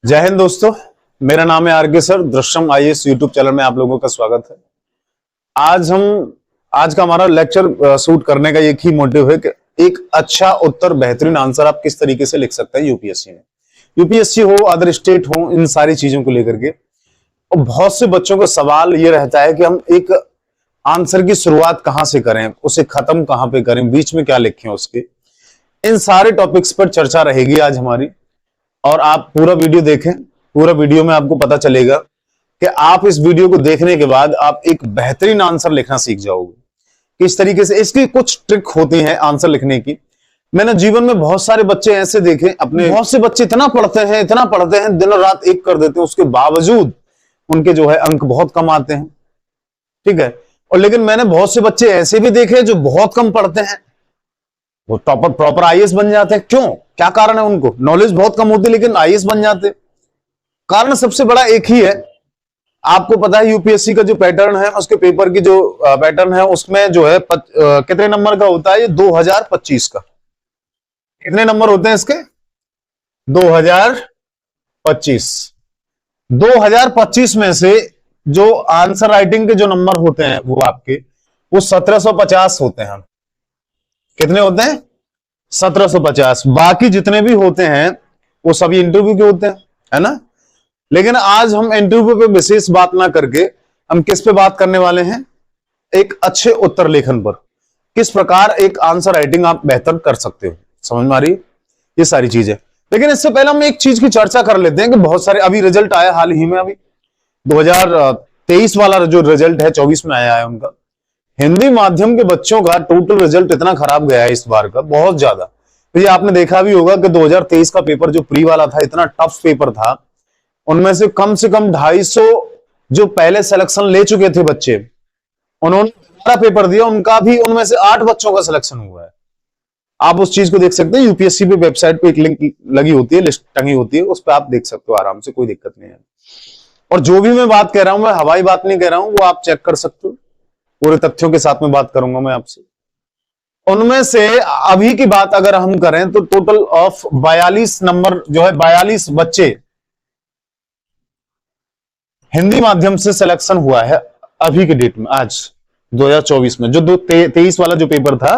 जय हिंद दोस्तों, मेरा नाम है R K sir. Drishyam IAS YouTube channel में आप लोगों का स्वागत है। आज का हमारा लेक्चर शूट करने का एक ही मोटिव है कि एक अच्छा उत्तर, बेहतरीन आंसर आप किस तरीके से लिख सकते हैं यूपीएससी में। यूपीएससी हो, अदर स्टेट हो, इन सारी चीजों को लेकर के और बहुत से बच्चों का सवाल ये रहता है कि हम एक आंसर की शुरुआत कहां से करें, उसे खत्म कहां पे करें, बीच में क्या लिखें उसके। इन सारे टॉपिक्स पर चर्चा रहेगी आज हमारी, और आप पूरा वीडियो देखें। पूरा वीडियो में आपको पता चलेगा कि आप इस वीडियो को देखने के बाद आप एक बेहतरीन आंसर लिखना सीख जाओगे। किस तरीके से, इसकी कुछ ट्रिक होती है आंसर लिखने की। मैंने जीवन में बहुत सारे बच्चे ऐसे देखे, अपने बहुत से बच्चे इतना पढ़ते हैं, दिन और रात एक कर देते हैं, उसके बावजूद उनके जो है अंक बहुत कम आते हैं। ठीक है। और लेकिन मैंने बहुत से बच्चे ऐसे भी देखे जो बहुत कम पढ़ते हैं, वो प्रॉपर आईएएस बन जाते हैं। क्यों? क्या कारण है? उनको नॉलेज बहुत कम होती लेकिन आईएएस बन जाते। कारण सबसे बड़ा एक ही है। आपको पता है यूपीएससी का जो पैटर्न है, उसके पेपर की जो पैटर्न है, उसमें जो है कितने नंबर का होता है? ये 2025 का। कितने नंबर होते हैं इसके? 2025। 2025 में से जो आंसर राइटिंग के जो नंबर होते हैं वो 1750 होते हैं। कितने होते हैं? 1750। बाकी जितने भी होते हैं वो सभी इंटरव्यू के होते हैं, है ना। लेकिन आज हम इंटरव्यू पे विशेष बात ना करके हम किस पे बात करने वाले हैं? एक अच्छे उत्तर लेखन पर। किस प्रकार एक आंसर राइटिंग आप बेहतर कर सकते हो। समझ में आ रही है ये सारी चीजें। लेकिन इससे पहले हम एक चीज की चर्चा कर लेते हैं कि बहुत सारे अभी रिजल्ट आया हाल ही में, अभी 2023 वाला जो रिजल्ट है 24 में आया है उनका। हिंदी माध्यम के बच्चों का टोटल रिजल्ट इतना खराब गया है इस बार का, बहुत ज्यादा। तो ये आपने देखा भी होगा कि 2023 का पेपर जो प्री वाला था, इतना टफ पेपर था। उनमें से कम 250 जो पहले सिलेक्शन ले चुके थे बच्चे, उन्होंने दोबारा पेपर दिया, उनका भी उनमें से 8 बच्चों का सिलेक्शन हुआ है। आप उस चीज को देख सकते हैं। यूपीएससी पे वेबसाइट पे एक लिंक लगी होती है, लिस्ट टंगी होती है, उस पर आप देख सकते हो आराम से, कोई दिक्कत नहीं है। और जो भी मैं बात कह रहा हूं, मैं हवाई बात नहीं कह रहा हूं, वो आप चेक कर सकते हो। पूरे तथ्यों के साथ में बात करूंगा मैं आपसे। उनमें से अभी की बात अगर हम करें तो टोटल ऑफ 42 नंबर जो है, 42 बच्चे हिंदी माध्यम से सिलेक्शन हुआ है अभी के डेट में, आज 2024 में। जो 23 वाला जो पेपर था,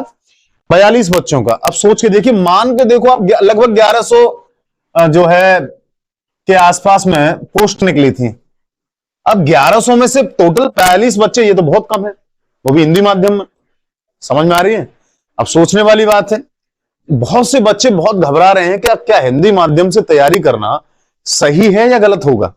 42 बच्चों का। अब सोच के देखिए, मान के देखो आप, लगभग 1100 जो है के आसपास में पोस्ट निकली थी। अब 1100 में से टोटल 42 बच्चे, ये तो बहुत कम है, वो भी हिंदी माध्यम में। समझ में आ रही है? अब सोचने वाली बात है। बहुत से बच्चे बहुत घबरा रहे हैं कि क्या हिंदी माध्यम से तैयारी करना सही है या गलत होगा।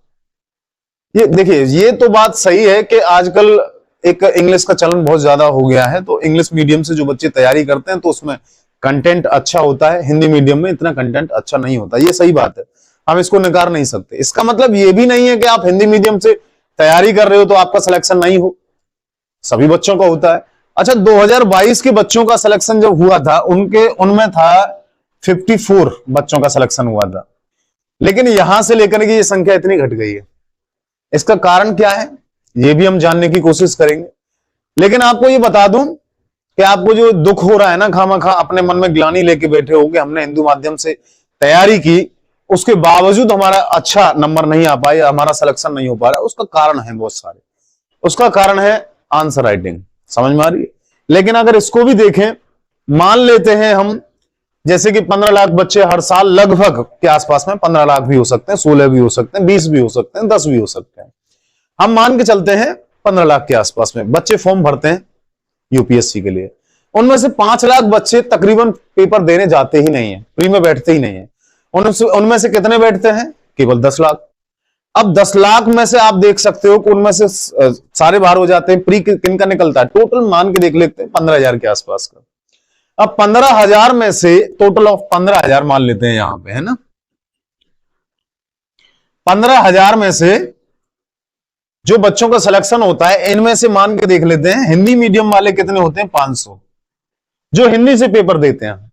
ये देखिए, ये तो बात सही है कि आजकल एक इंग्लिश का चलन बहुत ज्यादा हो गया है, तो इंग्लिश मीडियम से जो बच्चे तैयारी करते हैं तो उसमें कंटेंट अच्छा होता है, हिंदी मीडियम में इतना कंटेंट अच्छा नहीं होता। ये सही बात है, हम इसको नकार नहीं सकते। इसका मतलब ये भी नहीं है कि आप हिंदी मीडियम से तैयारी कर रहे हो तो आपका सिलेक्शन नहीं हो, सभी बच्चों का होता है। अच्छा, 2022 के बच्चों का सिलेक्शन जब हुआ था, उनमें था 54 बच्चों का सिलेक्शन हुआ था। लेकिन यहां से लेकर के ये संख्या इतनी घट गई है। इसका कारण क्या है, ये भी हम जानने की कोशिश करेंगे। लेकिन आपको ये बता दूं कि आपको जो दुख हो रहा है ना, खामखा अपने मन में ग्लानि लेके बैठे हो कि हमने हिंदी माध्यम से तैयारी की, उसके बावजूद हमारा अच्छा नंबर नहीं आ पाया, हमारा सिलेक्शन नहीं हो पा रहा, उसका कारण है बहुत सारे। उसका कारण है आंसर राइटिंग। समझ में आ रही है? लेकिन अगर इसको भी देखें, मान लेते हैं हम जैसे कि 15 लाख बच्चे हर साल लगभग के आसपास में, 15 लाख भी हो सकते हैं, 16 भी हो सकते हैं, 20 भी हो सकते हैं, 10 भी हो सकते हैं। हम मान के चलते हैं 15 लाख के आसपास में बच्चे फॉर्म भरते हैं यूपीएससी के लिए। उनमें से 5 लाख बच्चे तकरीबन पेपर देने जाते ही नहीं है, प्री में बैठते ही नहीं है। उनमें से कितने बैठते हैं? केवल 10 लाख। अब 10 लाख में से आप देख सकते हो कि उनमें से सारे बाहर हो जाते हैं। प्री किनका निकलता है? टोटल मान के देख लेते हैं 15,000 के आसपास का। अब 15,000 में से टोटल ऑफ 15,000 मान लेते हैं यहां पे, है ना। 15,000 में से जो बच्चों का सिलेक्शन होता है, इनमें से मान के देख लेते हैं हिंदी मीडियम वाले कितने होते हैं? 500 जो हिंदी से पेपर देते हैं।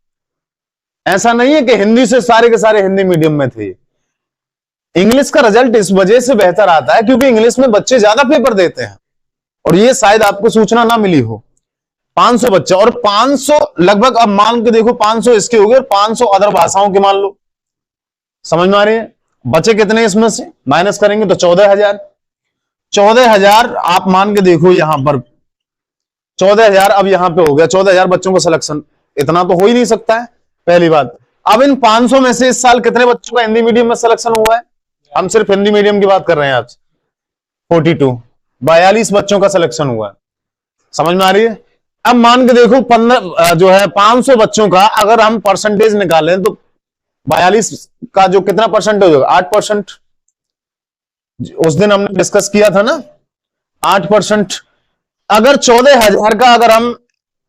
ऐसा नहीं है कि हिंदी से सारे के सारे हिंदी मीडियम में थे। इंग्लिश का रिजल्ट इस वजह से बेहतर आता है क्योंकि इंग्लिश में बच्चे ज्यादा पेपर देते हैं, और ये शायद आपको सूचना ना मिली हो। 500 बच्चे, और 500 लगभग, अब मान के देखो 500 इसके हो गए और 500 अदर भाषाओं के मान लो। समझ में आ रही है? बचे कितने इसमें से, माइनस करेंगे तो 14,000। 14,000 आप मान के देखो यहां पर 14,000 अब यहां पे हो गया 14,000 बच्चों का सिलेक्शन, इतना तो हो ही नहीं सकता है पहली बात। अब इन 500 में से इस साल कितने बच्चों का हिंदी मीडियम में सिलेक्शन हुआ है, हम सिर्फ हिंदी मीडियम की बात कर रहे हैं आज, 42 बच्चों का सिलेक्शन हुआ है। समझ में आ रही है। अब मान के देखो 15 जो है 500 बच्चों का अगर हम परसेंटेज निकालें तो 42 का जो कितना परसेंटेज होगा, 8%। उस दिन हमने डिस्कस किया था ना 8%। अगर 14,000 का अगर हम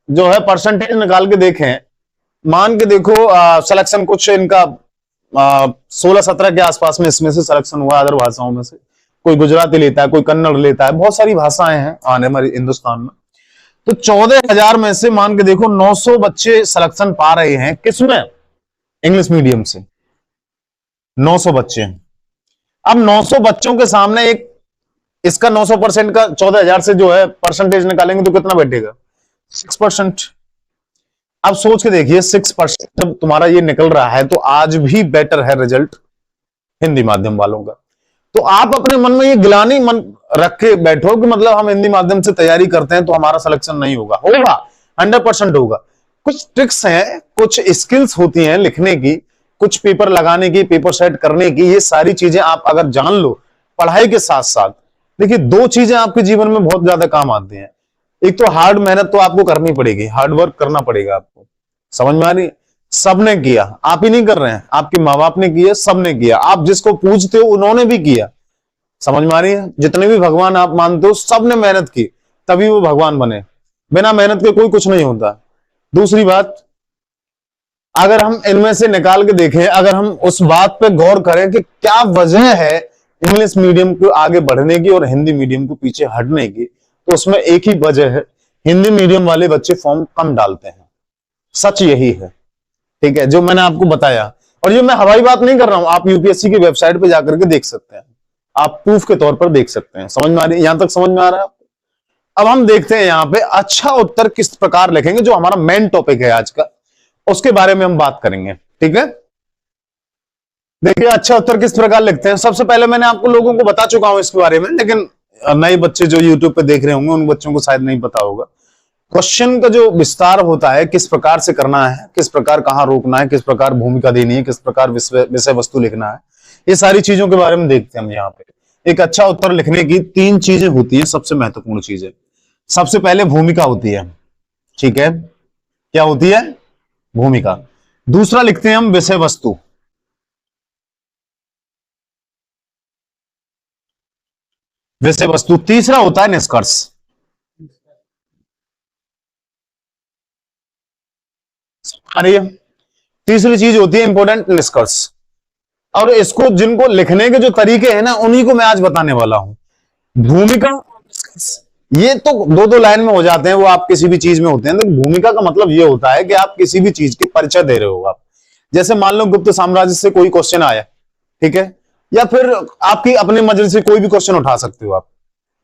जो है परसेंटेज निकाल के देखें, मान के देखो सिलेक्शन कुछ इनका 16-17 के आसपास में इसमें से सिलेक्शन हुआ अदर भाषाओं में से, कोई गुजराती लेता है, कोई कन्नड़ लेता है, बहुत सारी भाषाएं हैं आने हमारे हिंदुस्तान में। तो 14,000 में से मान के देखो 900 बच्चे सिलेक्शन पा रहे हैं किसमें, इंग्लिश मीडियम से 900 बच्चे। अब 900 बच्चों के सामने एक इसका 900% का 14,000 से जो है परसेंटेज निकालेंगे तो कितना बैठेगा, 6%। अब सोच के देखिए 6% जब तुम्हारा ये निकल रहा है तो आज भी बेटर है रिजल्ट हिंदी माध्यम वालों का। तो आप अपने मन में ये गिलानी मन रख के बैठो कि मतलब हम हिंदी माध्यम से तैयारी करते हैं तो हमारा सिलेक्शन नहीं होगा, होगा 100% होगा। कुछ ट्रिक्स हैं, कुछ स्किल्स होती हैं लिखने की, कुछ पेपर लगाने की, पेपर सेट करने की, ये सारी चीजें आप अगर जान लो पढ़ाई के साथ साथ, देखिए 2 चीजें आपके जीवन में बहुत ज्यादा काम आती हैं। एक तो हार्ड मेहनत तो आपको करनी पड़ेगी, हार्ड वर्क करना पड़ेगा आपको। समझ में आ रही, सबने किया, आप ही नहीं कर रहे हैं, आपके माँ बाप ने किया, सबने किया, आप जिसको पूजते हो उन्होंने भी किया। समझ में आ रही है, जितने भी भगवान आप मानते हो सबने मेहनत की तभी वो भगवान बने, बिना मेहनत के कोई कुछ नहीं होता। दूसरी बात, अगर हम इनमें से निकाल के देखें, अगर हम उस बात पे गौर करें कि क्या वजह है इंग्लिश मीडियम को आगे बढ़ने की और हिंदी मीडियम को पीछे हटने की, तो उसमें एक ही वजह है, हिंदी मीडियम वाले बच्चे फॉर्म कम डालते हैं। सच यही है, ठीक है, जो मैंने आपको बताया। और ये मैं हवाई बात नहीं कर रहा हूं, आप यूपीएससी की वेबसाइट पे जाकर के देख सकते हैं, आप प्रूफ के तौर पर देख सकते हैं। समझ में आ रही है, यहां तक समझ में आ रहा है। अब हम देखते हैं यहां पे अच्छा उत्तर किस प्रकार लिखेंगे, जो हमारा मेन टॉपिक है आज का, उसके बारे में हम बात करेंगे। ठीक है, देखिए अच्छा उत्तर किस प्रकार लिखते हैं। सबसे पहले मैंने आपको लोगों को बता चुका हूं इसके बारे में, लेकिन नए बच्चे जो यूट्यूब पे देख रहे होंगे उन बच्चों को शायद नहीं पता होगा। क्वेश्चन का जो विस्तार होता है, किस प्रकार से करना है, किस प्रकार कहां रोकना है, किस प्रकार भूमिका देनी है, किस प्रकार विषय वस्तु लिखना है, ये सारी चीजों के बारे में देखते हैं हम यहाँ पे। एक अच्छा उत्तर लिखने की 3 चीजें होती है, सबसे महत्वपूर्ण चीजें। सबसे पहले भूमिका होती है, ठीक है, क्या होती है, भूमिका। दूसरा लिखते हैं हम विषय वस्तु, विषय वस्तु। तीसरा होता है निष्कर्ष। तीसरी चीज होती है इंपॉर्टेंट, निष्कर्ष। और इसको जिनको लिखने के जो तरीके हैं ना, उन्हीं को मैं आज बताने वाला हूं। भूमिका, ये तो 2-2 लाइन में हो जाते हैं, वो आप किसी भी चीज में होते हैं। तो भूमिका का मतलब ये होता है कि आप किसी भी चीज के परिचय दे रहे हो। आप जैसे मान लो गुप्त साम्राज्य से कोई क्वेश्चन आया, ठीक है, या फिर आपकी अपने मर्जी से कोई भी क्वेश्चन उठा सकते हो आप।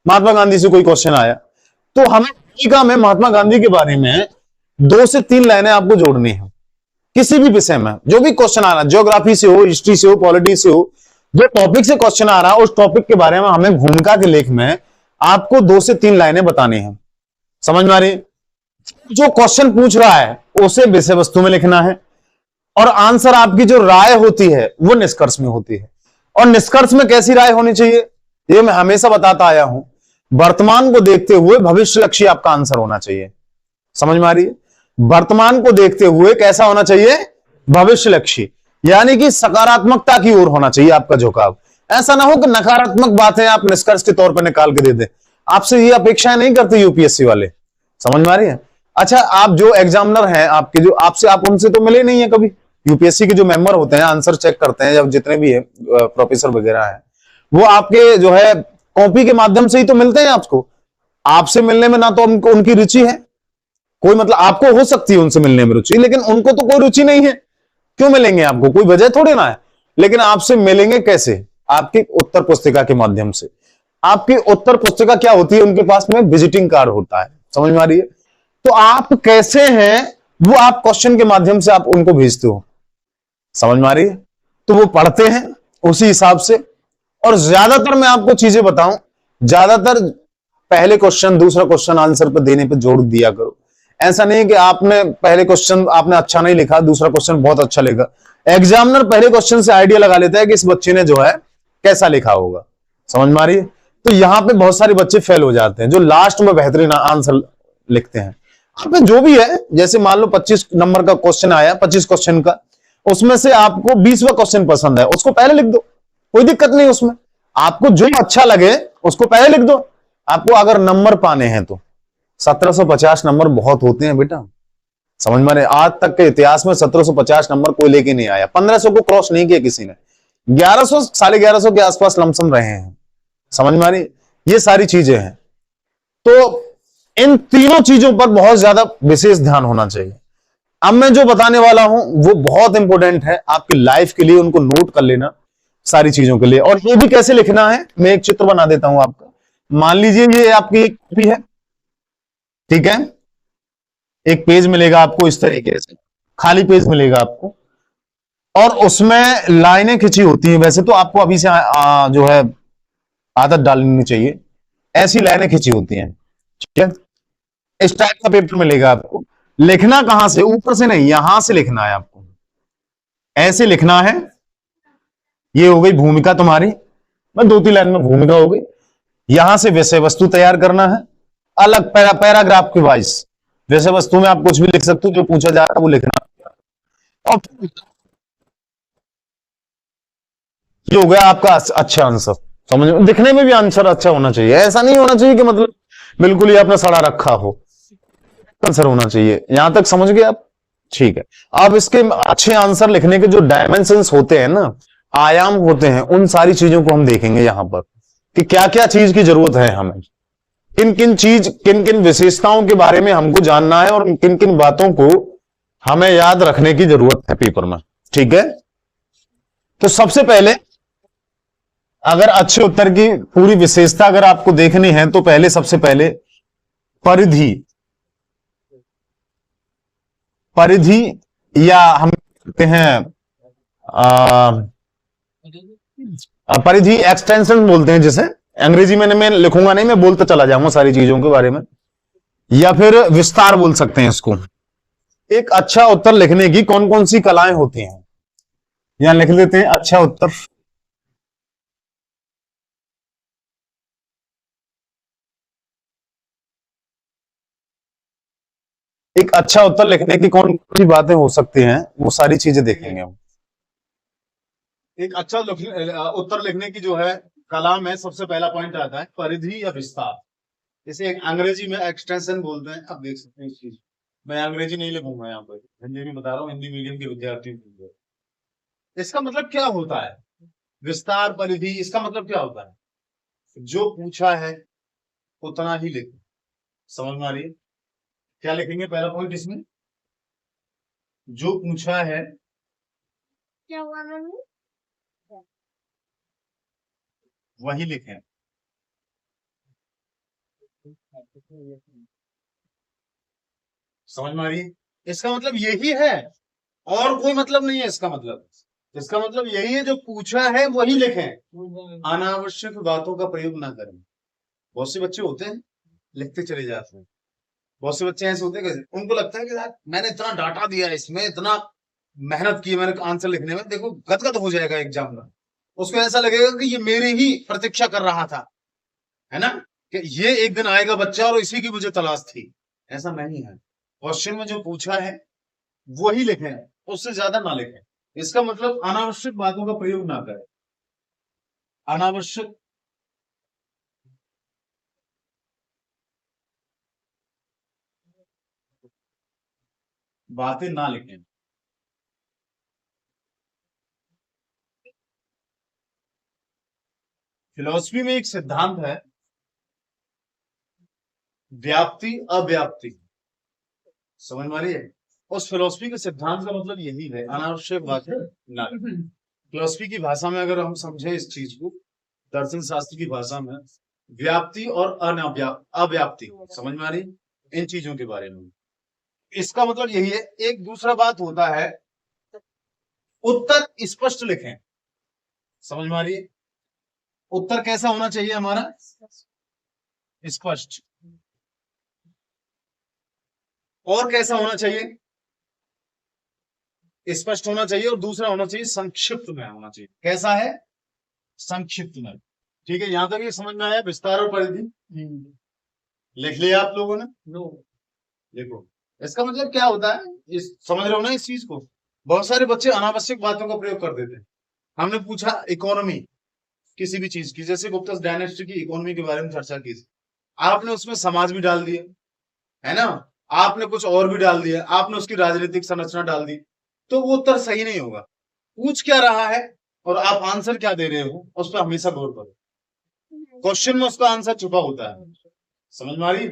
महात्मा गांधी से कोई क्वेश्चन आया, तो हमें भूमिका में महात्मा गांधी के बारे में 2 से 3 लाइनें आपको जोड़नी है। किसी भी विषय में जो भी क्वेश्चन आ रहा है, ज्योग्राफी से हो, हिस्ट्री से हो, पॉलिटी से हो, जो टॉपिक से क्वेश्चन आ रहा है उस टॉपिक के बारे में हमें भूमिका के लेख में आपको 2 से 3 लाइनें बतानी है। समझ में आ रही, जो क्वेश्चन पूछ रहा है उसे विषय वस्तु में लिखना है, और आंसर आपकी जो राय होती है वो निष्कर्ष में होती है। और निष्कर्ष में कैसी राय होनी चाहिए, ये मैं हमेशा बताता आया हूं, वर्तमान को देखते हुए भविष्य लक्ष्य आपका आंसर होना चाहिए। समझ में आ रही है, वर्तमान को देखते हुए कैसा होना चाहिए, भविष्य लक्ष्य, यानी कि सकारात्मकता की ओर होना चाहिए आपका झुकाव। ऐसा ना हो कि नकारात्मक बातें आप निष्कर्ष के तौर पर निकाल के दे दे। आपसे ये अपेक्षाएं नहीं करते यूपीएससी वाले। समझ में आ रही है। अच्छा, आप जो एग्जामिनर हैं आपके, जो आपसे, आप उनसे तो मिले नहीं है कभी। यूपीएससी के जो मेंबर होते हैं, आंसर चेक करते हैं, जब जितने भी है प्रोफेसर वगैरह है, वो आपके जो है कॉपी के माध्यम से ही तो मिलते हैं आपको। आपसे मिलने में ना तो उनको उनकी रुचि है कोई, मतलब आपको हो सकती है उनसे मिलने में रुचि, लेकिन उनको तो कोई रुचि नहीं है। क्यों मिलेंगे आपको, कोई वजह थोड़ी ना है। लेकिन आपसे मिलेंगे कैसे, आपकी उत्तर पुस्तिका के माध्यम से। आपकी उत्तर पुस्तिका क्या होती है, उनके पास में विजिटिंग कार्ड होता है। समझ में आ रही है। तो आप कैसे हैं वो आप क्वेश्चन के माध्यम से आप उनको भेजते हो। समझ में आ रही है। तो वो पढ़ते हैं, उसी हिसाब से। और ज्यादातर मैं आपको चीजें बताऊं, ज्यादातर पहले क्वेश्चन दूसरा क्वेश्चन आंसर पर देने पे जोर दिया करो। ऐसा नहीं है कि आपने पहले क्वेश्चन आपने अच्छा नहीं लिखा, दूसरा क्वेश्चन बहुत अच्छा लिखा। एग्जामिनर पहले क्वेश्चन से आइडिया लगा लेता है कि इस बच्चे ने जो है कैसा लिखा होगा। समझ में आ रही है? तो यहां पे बहुत सारे बच्चे फेल हो जाते हैं जो लास्ट में बेहतरीन आंसर लिखते हैं। आप जो भी है, जैसे मान लो 25 नंबर का क्वेश्चन आया, 25 क्वेश्चन का, उसमें से आपको 20वां क्वेश्चन पसंद है, उसको पहले लिख दो, कोई दिक्कत नहीं उसमें। आपको जो अच्छा लगे उसको पहले लिख दो। आपको अगर नंबर पाने हैं तो 1750 नंबर बहुत होते हैं बेटा। समझ में? आज तक के इतिहास में 1750 नंबर कोई लेके नहीं आया, 1500 को क्रॉस नहीं किया किसी ने, 1100 1150 के आसपास लमसम रहे हैं। समझ में आ रही? ये सारी चीजें हैं। तो इन तीनों चीजों पर बहुत ज्यादा विशेष ध्यान होना चाहिए। अब मैं जो बताने वाला हूं वो बहुत इंपॉर्टेंट है आपकी लाइफ के लिए, उनको नोट कर लेना सारी चीजों के लिए। और ये भी कैसे लिखना है, मैं एक चित्र बना देता हूं आपका। मान लीजिए ये आपकी एक कॉपी है, ठीक है, एक पेज मिलेगा आपको इस तरीके से, खाली पेज मिलेगा आपको, और उसमें लाइनें खिंची होती हैं। वैसे तो आपको अभी से जो है आदत डालनी चाहिए, ऐसी लाइनें खिंची होती हैं, ठीक है। इस टाइप का पेपर मिलेगा आपको। लिखना कहां से? ऊपर से नहीं, यहां से लिखना है आपको, ऐसे लिखना है। ये हो गई भूमिका तुम्हारी, मैं 2-3 लाइन में भूमिका हो गई। यहां से विषय वस्तु तैयार करना है, अलग पैराग्राफ के वाइज। विषय वस्तु में आप कुछ भी लिख सकते हो, जो पूछा जा रहा है वो लिखना। और ये हो गया आपका अच्छा आंसर। समझ में? दिखने में भी आंसर अच्छा होना चाहिए, ऐसा नहीं होना चाहिए कि मतलब बिल्कुल ही आपने सड़ा रखा हो। आंसर होना चाहिए। यहां तक समझ गए आप? ठीक है। अब इसके अच्छे आंसर लिखने के जो डायमेंशंस होते हैं ना, आयाम होते हैं, उन सारी चीजों को हम देखेंगे यहां पर कि क्या क्या चीज की जरूरत है हमें, किन किन विशेषताओं के बारे में हमको जानना है, और किन किन बातों को हमें याद रखने की जरूरत है पेपर में। ठीक है। तो सबसे पहले अगर अच्छे उत्तर की पूरी विशेषता अगर आपको देखनी है तो पहले सबसे पहले परिधि, परिधि या हम कहते हैं परिधि एक्सटेंशन बोलते हैं जिसे, अंग्रेजी में मैं लिखूंगा नहीं, मैं बोलता चला जाऊंगा सारी चीजों के बारे में, या फिर विस्तार बोल सकते हैं इसको। एक अच्छा उत्तर लिखने की कौन कौन सी कलाएं होती हैं, यहां लिख देते हैं अच्छा उत्तर। एक अच्छा उत्तर लिखने की कौन कौन सी बातें हो सकती हैं, वो सारी चीजें देखेंगे हम। एक अच्छा उत्तर लिखने की जो है कला में सबसे पहला पॉइंट आता है परिधि या विस्तार। जैसे एक अंग्रेजी में एक्सटेंशन बोलते हैं, आप देख सकते हैं इस चीज। मैं अंग्रेजी नहीं लिखूंगा यहाँ पर, हिंदी में बता रहा हूँ, हिंदी मीडियम के विद्यार्थियों के लिए। इसका मतलब क्या होता है विस्तार परिधि? इसका मतलब क्या होता है? जो पूछा है उतना ही लिखो। समझ में आ रही है? क्या लिखेंगे पहला पॉइंट इसमें? जो पूछा है वही लिखें। समझ में आ रही है? इसका मतलब यही है, और कोई मतलब नहीं है इसका मतलब। इसका मतलब यही है, जो पूछा है वही लिखें, अनावश्यक बातों का प्रयोग ना करें। बहुत से बच्चे होते हैं लिखते चले जाते हैं, बहुत से बच्चे ऐसे होते हैं कि उनको लगता है कि यार मैंने इतना डाटा दिया है, इसमें इतना मेहनत की मैंने आंसर लिखने में, देखो गदगद हो जाएगा एग्जाम में। उसको ऐसा लगेगा कि ये मेरी ही प्रतीक्षा कर रहा था, है ना, कि ये एक दिन आएगा बच्चा और इसी की मुझे तलाश थी। ऐसा नहीं है। क्वेश्चन में जो पूछा है वही लिखें, उससे ज्यादा ना लिखें। इसका मतलब अनावश्यक बातों का प्रयोग ना करें, अनावश्यक बातें ना लिखें। फिलॉसफी में एक सिद्धांत है व्याप्ति अव्याप्ति। समझ में आ रही है? उस फिलॉसफी के सिद्धांत का मतलब यही है, अनावश्यक बातें ना। फिलॉसफी की भाषा में अगर हम समझे इस चीज को, दर्शन शास्त्र की भाषा में, व्याप्ति और अव्याप्ति, समझ में आ रही इन चीजों के बारे में। इसका मतलब यही है। एक दूसरा बात होता है उत्तर स्पष्ट लिखें। समझ में आ रही है? उत्तर कैसा होना चाहिए हमारा? स्पष्ट। और कैसा होना चाहिए? स्पष्ट होना चाहिए। और दूसरा होना चाहिए संक्षिप्त में होना चाहिए। कैसा है? संक्षिप्त में। ठीक है, यहां तक ये समझ में आया? विस्तार और परिधि लिख लिया आप लोगों ने? देखो इसका मतलब क्या होता है, इस समझ रहे हो ना इस चीज को? बहुत सारे बच्चे अनावश्यक बातों का प्रयोग कर देते हैं। हमने पूछा इकोनॉमी किसी भी चीज की, जैसे गुप्ता डायनेस्टी की इकोनॉमी के बारे में चर्चा की, आपने उसमें समाज भी डाल दिया, है ना, आपने कुछ और भी डाल दिया, आपने उसकी राजनीतिक संरचना डाल दी, तो वो उत्तर सही नहीं होगा। पूछ क्या रहा है और आप आंसर क्या दे रहे हो, उस पर हमेशा गौर करो। क्वेश्चन में उसका आंसर छुपा होता है। समझ में आ रही?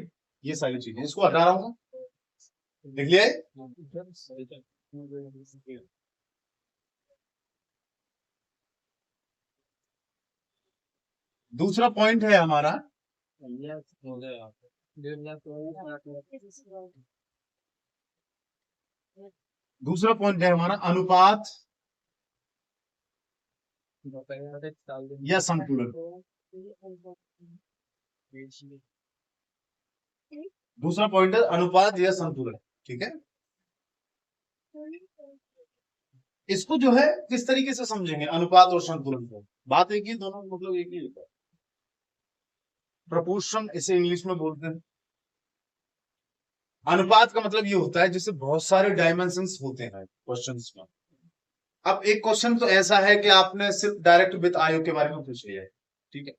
ये सारी चीजें, इसको हटा रहा हूं, लिख लिया? दूसरा पॉइंट है हमारा, दूसरा पॉइंट है हमारा अनुपात या संतुलन। दूसरा पॉइंट है अनुपात या संतुलन। ठीक है, इसको जो है किस तरीके से समझेंगे अनुपात और संतुलन को? बात एक ही, दोनों मतलब एक ही होता है। प्रपोर्शन इसे इंग्लिश में बोलते हैं। अनुपात का मतलब ये होता है जैसे बहुत सारे डायमेंशंस होते हैं क्वेश्चंस में। अब एक क्वेश्चन तो ऐसा है कि आपने सिर्फ डायरेक्ट वित्त आयोग के बारे में पूछ लिया है, ठीक है,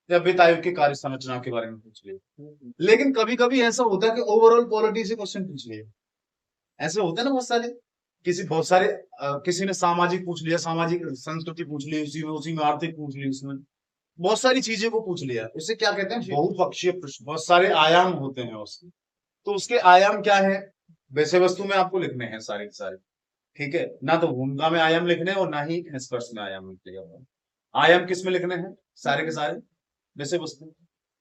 या वित्त आयोग की कार्य संरचना के बारे में पूछ लिया, लेकिन कभी कभी ऐसा होता है कि ओवरऑल पॉलिटी से क्वेश्चन पूछ लिया। ऐसे होते हैं ना बहुत सारे, बहुत सारे किसी ने सामाजिक पूछ लिया, सामाजिक संस्कृति पूछ ली, उसी में आर्थिक पूछ ली, उसमें बहुत सारी चीजें को पूछ लिया। उसे क्या कहते हैं? बहुपक्षीय प्रश्न। बहुत सारे आयाम होते हैं उसके। तो उसके आयाम क्या है? विषय वस्तु में आपको लिखने हैं सारे के सारे, ठीक है ना, तो भूमिका में आयाम लिखने हैं और ना ही निष्कर्ष में आयाम लिखने। आयाम किस में लिखने हैं? सारे के सारे विषय वस्तु।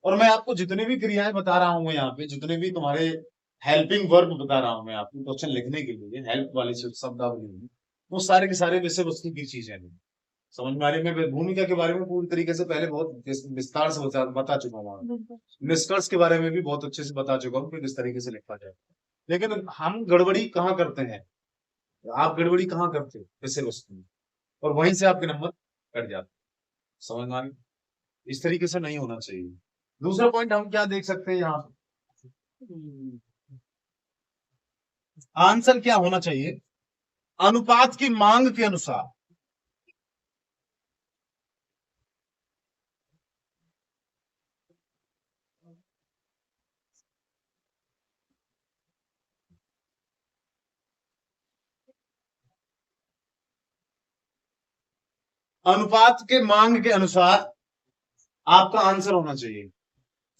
और मैं आपको जितने भी क्रियाएं बता रहा हूं यहाँ पे, जितने भी तुम्हारे हेल्पिंग वर्ब बता रहा हूं मैं आपको क्वेश्चन लिखने के लिए, हेल्प वाले शब्दावली, वो सारे के सारे विषय वस्तु की चीजें हैं। समझ में आ रही है? मैं भूमिका के बारे में पूरी तरीके से पहले बहुत विस्तार से बता चुका हूँ। निष्कर्ष के बारे में भी बहुत अच्छे से बता चुका हूँ कि किस तरीके से लिखा जाए। लेकिन हम गड़बड़ी कहाँ करते हैं? आप गड़बड़ी कहाँ करते हो? विषय वस्तु में, और वहीं से आपके नंबर कट जाते। समझ में आ रही? इस तरीके से नहीं होना चाहिए। दूसरा पॉइंट हम क्या देख सकते हैं यहाँ पे? आंसर क्या होना चाहिए? अनुपात की मांग के अनुसार। अनुपात के मांग के अनुसार आपका आंसर होना चाहिए।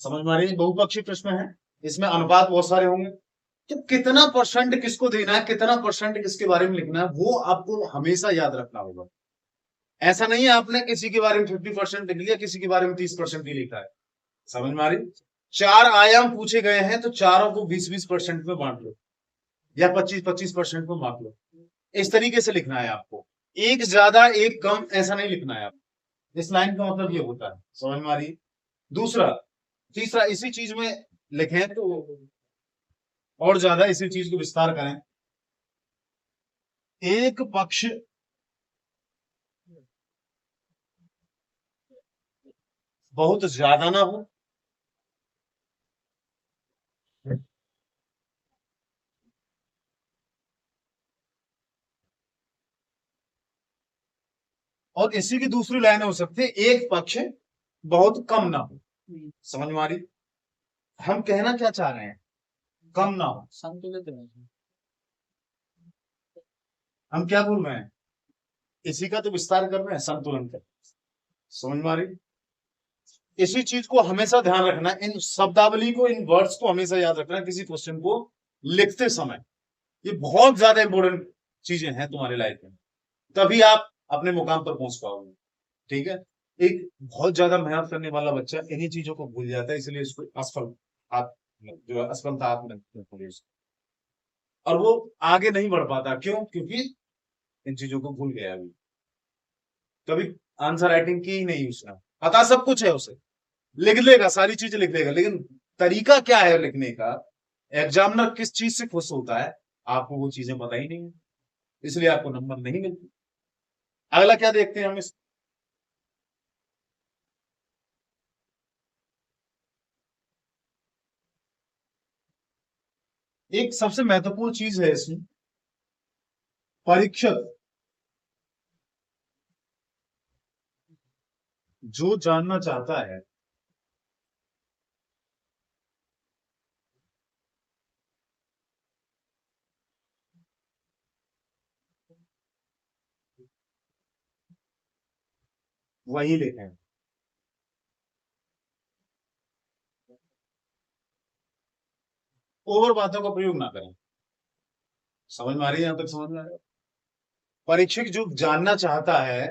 समझ में आ रही है? बहुपक्षीय प्रश्न है, इसमें अनुपात बहुत सारे होंगे, तो कितना परसेंट किसको देना है, कितना परसेंट किसके बारे में लिखना है, वो आपको हमेशा याद रखना होगा। ऐसा नहीं है आपने किसी के बारे में 50% लिख लिया, किसी के बारे में 30% ही लिखा है। समझ में आ रही? 4 आयाम पूछे गए हैं तो चारों को 20-20% में बांट लो, या 25-25% में बांट लो। इस तरीके से लिखना है आपको, एक ज्यादा एक कम ऐसा नहीं लिखना है आपको। इस लाइन का मतलब ये होता है। समझ में आ रही? दूसरा तीसरा इसी चीज में लिखें तो और ज्यादा इसी चीज को विस्तार करें। एक पक्ष बहुत ज्यादा ना हो, और इसी की दूसरी लाइन हो सकती है एक पक्ष बहुत कम ना हो। समझ में आ रही? हम कहना क्या चाह रहे हैं? कम ना हो, संतुलित रहे। हम क्या बोल रहे हैं? इसी का तो विस्तार कर रहे हैं, संतुलन का। समझ में आ रही? इसी चीज को हमेशा ध्यान रखना, इन शब्दावली को, इन वर्ड्स को हमेशा याद रखना किसी क्वेश्चन को लिखते समय। ये बहुत ज्यादा इंपॉर्टेंट चीजें हैं तुम्हारे लाइफ में, तभी आप अपने मुकाम पर पहुंच पाओगे। ठीक है, एक बहुत ज्यादा मेहनत करने वाला बच्चा इन्हीं चीजों को भूल जाता है, इसलिए इसको असफल आप जो है असफलता आप में, और वो आगे नहीं बढ़ पाता। क्यों? क्योंकि इन चीजों को भूल गया। अभी कभी आंसर राइटिंग की ही नहीं उसने, पता सब कुछ है उसे, लिख लेगा, सारी चीजें लिख लेगा, लेकिन तरीका क्या है लिखने का, एग्जामिनर किस चीज से खुश होता है, आपको वो चीजें पता ही नहीं है, इसलिए आपको नंबर नहीं मिलते। अगला क्या देखते हैं हम इस, एक सबसे महत्वपूर्ण चीज है इसमें, परीक्षक जो जानना चाहता है वही लिखें, ओवर बातों का प्रयोग ना करें। समझ में आ रही है, यहां तक समझ में आ रहा है? परीक्षक जो जानना चाहता है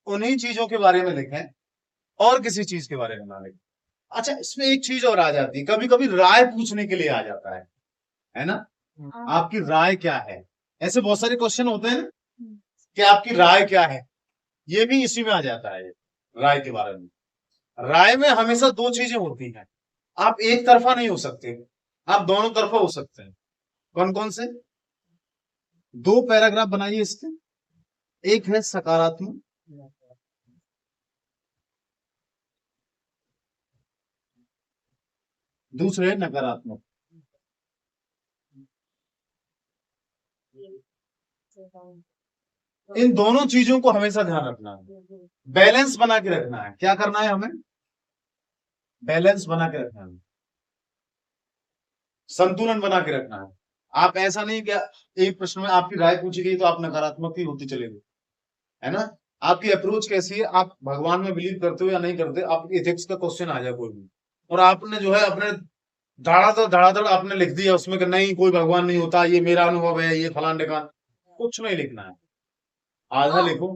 उन्हीं चीजों के बारे में लिखें, और किसी चीज के बारे में ना लिखें। अच्छा, इसमें एक चीज और आ जाती है, कभी कभी राय पूछने के लिए आ जाता है ना, आपकी राय क्या है, ऐसे बहुत सारे क्वेश्चन होते हैं ना, कि आपकी राय क्या है, ये भी इसी में आ जाता है, राय के बारे में। राय में हमेशा दो चीजें होती हैं, आप एक तरफा नहीं हो सकते, आप दोनों तरफा हो सकते हैं। कौन कौन से? दो पैराग्राफ बनाइए इसके, एक है सकारात्मक, दूसरे है नकारात्मक। इन दोनों चीजों को हमेशा ध्यान रखना है, बैलेंस बना के रखना है। क्या करना है हमें? बैलेंस बना के रखना है, संतुलन बना के रखना है। आप ऐसा नहीं कि एक प्रश्न में आपकी राय पूछी गई तो आप नकारात्मक ही होती चले गए, है ना। आपकी अप्रोच कैसी है, आप भगवान में बिलीव करते हो या नहीं करते, आप एथिक्स का क्वेश्चन आ जाए कोई भी, और आपने जो है अपने धड़ाधड़ आपने लिख दिया उसमें कि नहीं कोई भगवान नहीं होता, ये मेरा अनुभव है, ये फलान ढिकान, कुछ नहीं लिखना है। आधा लिखो,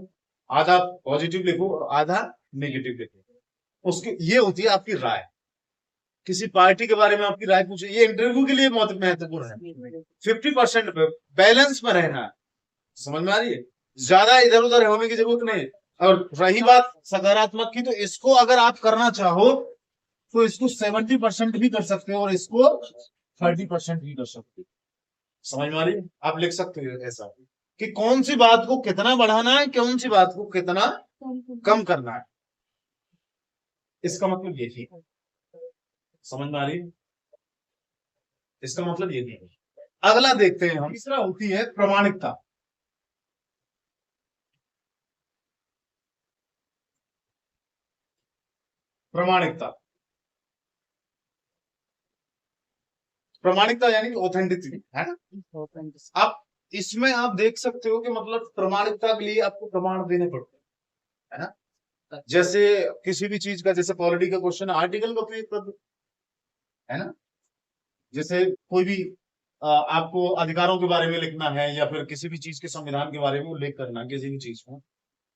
आधा पॉजिटिव लिखो और आधा नेगेटिव लिखो। उसकी ये होती है आपकी राय। किसी पार्टी के बारे में आपकी राय पूछे, ये इंटरव्यू के लिए बहुत महत्वपूर्ण है। 50% पे बैलेंस में रहना है, समझ में आ रही है, ज्यादा इधर उधर होने की जरूरत नहीं। और रही बात सकारात्मक की, तो इसको अगर आप करना चाहो तो इसको 70% भी कर सकते हो और इसको 30% भी कर सकते हो। समझ में आ रही है, आप लिख सकते हो ऐसा कि कौन सी बात को कितना बढ़ाना है, कौन सी बात को कितना कम करना है, इसका मतलब ये थी। समझ में आ रही है, इसका मतलब ये नहीं है। अगला देखते हैं हम, तीसरा होती है प्रमाणिकता। प्रमाणिकता, प्रमाणिकता यानी कि ऑथेंटिसिटी, है ना। आप इसमें आप देख सकते हो कि मतलब प्रमाणिकता के लिए आपको प्रमाण देने पड़ते हैं, है ना। जैसे किसी भी चीज का, जैसे पॉलिटी का क्वेश्चन, आर्टिकल का प्रयोग कर दो, है ना। जैसे कोई भी आपको अधिकारों के बारे में लिखना है या फिर किसी भी चीज के संविधान के बारे में उल्लेख करना है किसी भी चीज को,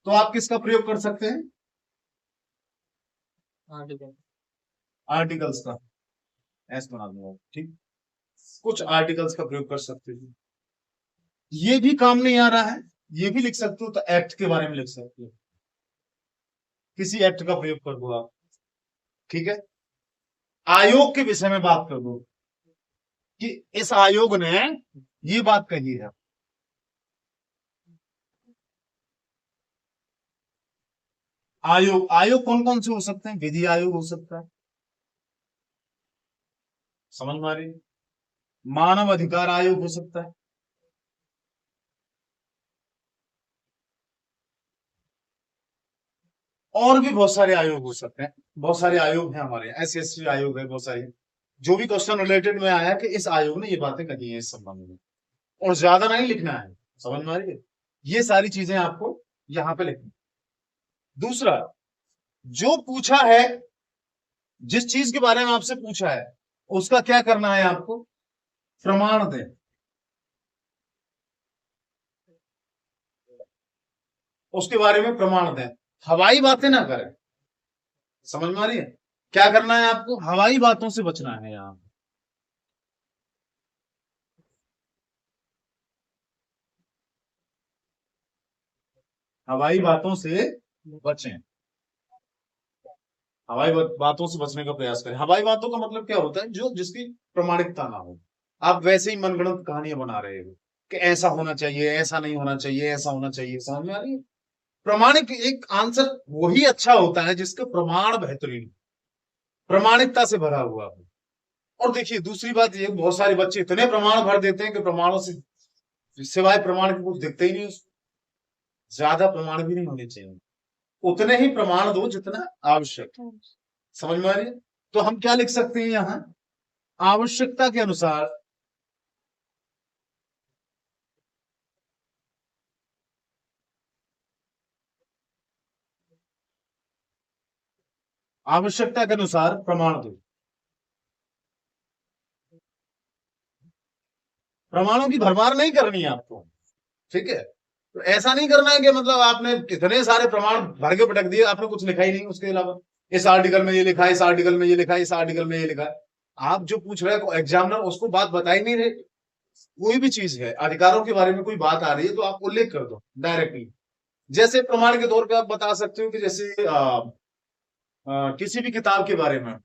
तो आप किसका प्रयोग कर सकते हैं? आर्टिकल्स का, ऐसा बना दूंगा, ठीक। कुछ आर्टिकल्स का प्रयोग कर सकते हो। ये भी काम नहीं आ रहा है, ये भी लिख सकते हो, तो एक्ट के बारे में लिख सकते हो, किसी एक्ट का प्रयोग कर दो आप, ठीक है। आयोग के विषय में बात कर दो कि इस आयोग ने ये बात कही है। आयोग, आयोग कौन कौन से हो सकते हैं? विधि आयोग हो सकता है, समझ में आ रही है? मानव अधिकार आयोग हो सकता है, और भी बहुत सारे आयोग हो सकते हैं। बहुत सारे आयोग हैं हमारे, SSC आयोग है, बहुत सारे। जो भी क्वेश्चन रिलेटेड में आया कि इस आयोग ने ये बातें कही है इस संबंध में, और ज्यादा नहीं लिखना है, समझ में आ रही है। ये सारी चीजें आपको यहां पे लिखनी। दूसरा, जो पूछा है, जिस चीज के बारे में आपसे पूछा है उसका क्या करना है आपको? प्रमाण दें, उसके बारे में प्रमाण दें, हवाई बातें ना करें। समझ में आ रही है, क्या करना है आपको? हवाई बातों से बचना है यहां, हवाई बातों से बचें, हवाई बातों से बचने का प्रयास करें। हवाई बातों का मतलब क्या होता है, जो जिसकी प्रामाणिकता ना हो। आप वैसे ही मनगढ़ंत कहानियां बना रहे हो कि ऐसा होना चाहिए, ऐसा नहीं होना चाहिए, ऐसा होना चाहिए, समझ में आ रही है? प्रामाणिक एक आंसर वही अच्छा होता है जिसका प्रमाण बेहतरीन हो, प्रामाणिकता से भरा हुआ हो। और देखिए दूसरी बात ये, बहुत सारे बच्चे इतने प्रमाण भर देते हैं कि प्रमाणों से सिवाय प्रमाण के कुछ दिखते ही नहीं उसको। ज्यादा प्रमाण भी नहीं होने चाहिए, उतने ही प्रमाण दो जितना आवश्यक है। समझ में आ रही है? तो हम क्या लिख सकते हैं यहाँ, आवश्यकता के अनुसार आवश्यकता के अनुसार प्रमाण दो। प्रमाणों की भरमार नहीं करनी है आपको, ठीक है? तो ऐसा नहीं करना है कि मतलब आपने इतने सारे प्रमाण भर के पटक दिए, आपने कुछ लिखा ही नहीं उसके अलावा। इस आर्टिकल में ये लिखा है, इस आर्टिकल में ये लिखा है, इस आर्टिकल में ये लिखा है। आप जो पूछ रहे हो एग्जामिनर उसको बात बता ही नहीं रहे। कोई भी चीज है, अधिकारों के बारे में कोई बात आ रही है तो आप उल्लेख कर दो डायरेक्टली। जैसे प्रमाण के तौर पे आप बता सकते हो कि जैसे किसी भी किताब के बारे में,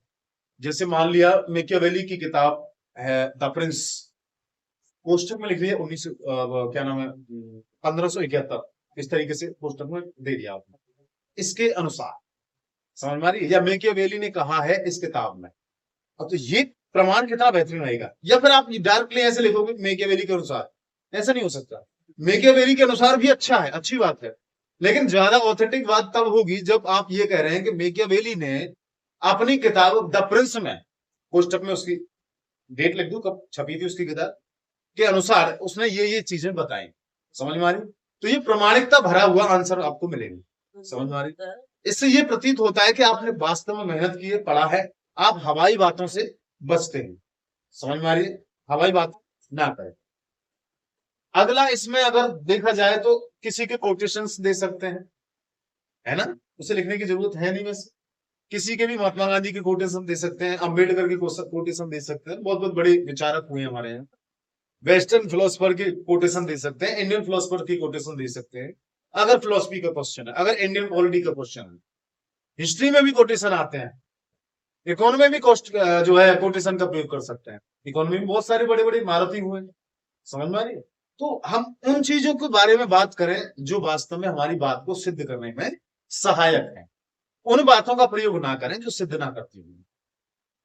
जैसे मान लिया मेकियावेली की किताब है द प्रिंस, कोष्टक में लिख लिया 19 क्या नाम है 1571, इस तरीके से कोष्टक में दे दिया आपने, इसके अनुसार। समझ में आ रही है? या मेकियावेली ने कहा है इस किताब में। अब तो ये प्रमाण कितना बेहतरीन रहेगा। या फिर आप डायरेक्टली ऐसे लिखोगे मेकियावेली के अनुसार, ऐसा नहीं हो सकता। मेकियावेली के अनुसार भी अच्छा है, अच्छी बात है, लेकिन ज्यादा ऑथेंटिक बात तब होगी जब आप ये कह रहे हैं कि मेकियावेली ने अपनी किताब द प्रिंस में, कोष्टक में उसकी डेट लिख दूं कब छपी थी उसकी किताब, के अनुसार उसने ये चीजें बताई। समझ में आ रही? तो ये प्रमाणिकता भरा हुआ आंसर आपको मिलेगा। समझ में आ रही? इससे ये प्रतीत होता है कि आपने वास्तव में मेहनत की है, पढ़ा है, आप हवाई बातों से बचते हैं। समझ में आ रही है? हवाई बात ना करें। अगला इसमें अगर देखा जाए तो किसी के कोटेशंस दे सकते हैं, है ना? उसे लिखने की जरूरत है नहीं वैसे। किसी के भी महात्मा गांधी के कोटेशन दे सकते हैं, अंबेडकर के कोटेशन दे सकते हैं, बहुत बहुत बड़े विचारक हुए हमारे यहाँ। वेस्टर्न फिलोसफर की कोटेशन दे सकते हैं, इंडियन फिलोसफर की कोटेशन दे सकते हैं। अगर फिलोसफी का क्वेश्चन है, अगर इंडियन पॉलिटी का क्वेश्चन है, हिस्ट्री में भी कोटेशन आते हैं, इकोनॉमी में जो है कोटेशन का प्रयोग कर सकते हैं। इकोनॉमी में बहुत सारे बड़े बड़े इमारती हुए। समझ में आ रही है? तो हम उन चीजों के बारे में बात करें जो वास्तव में हमारी बात को सिद्ध करने में सहायक है, उन बातों का प्रयोग ना करें जो सिद्ध ना करती हुई।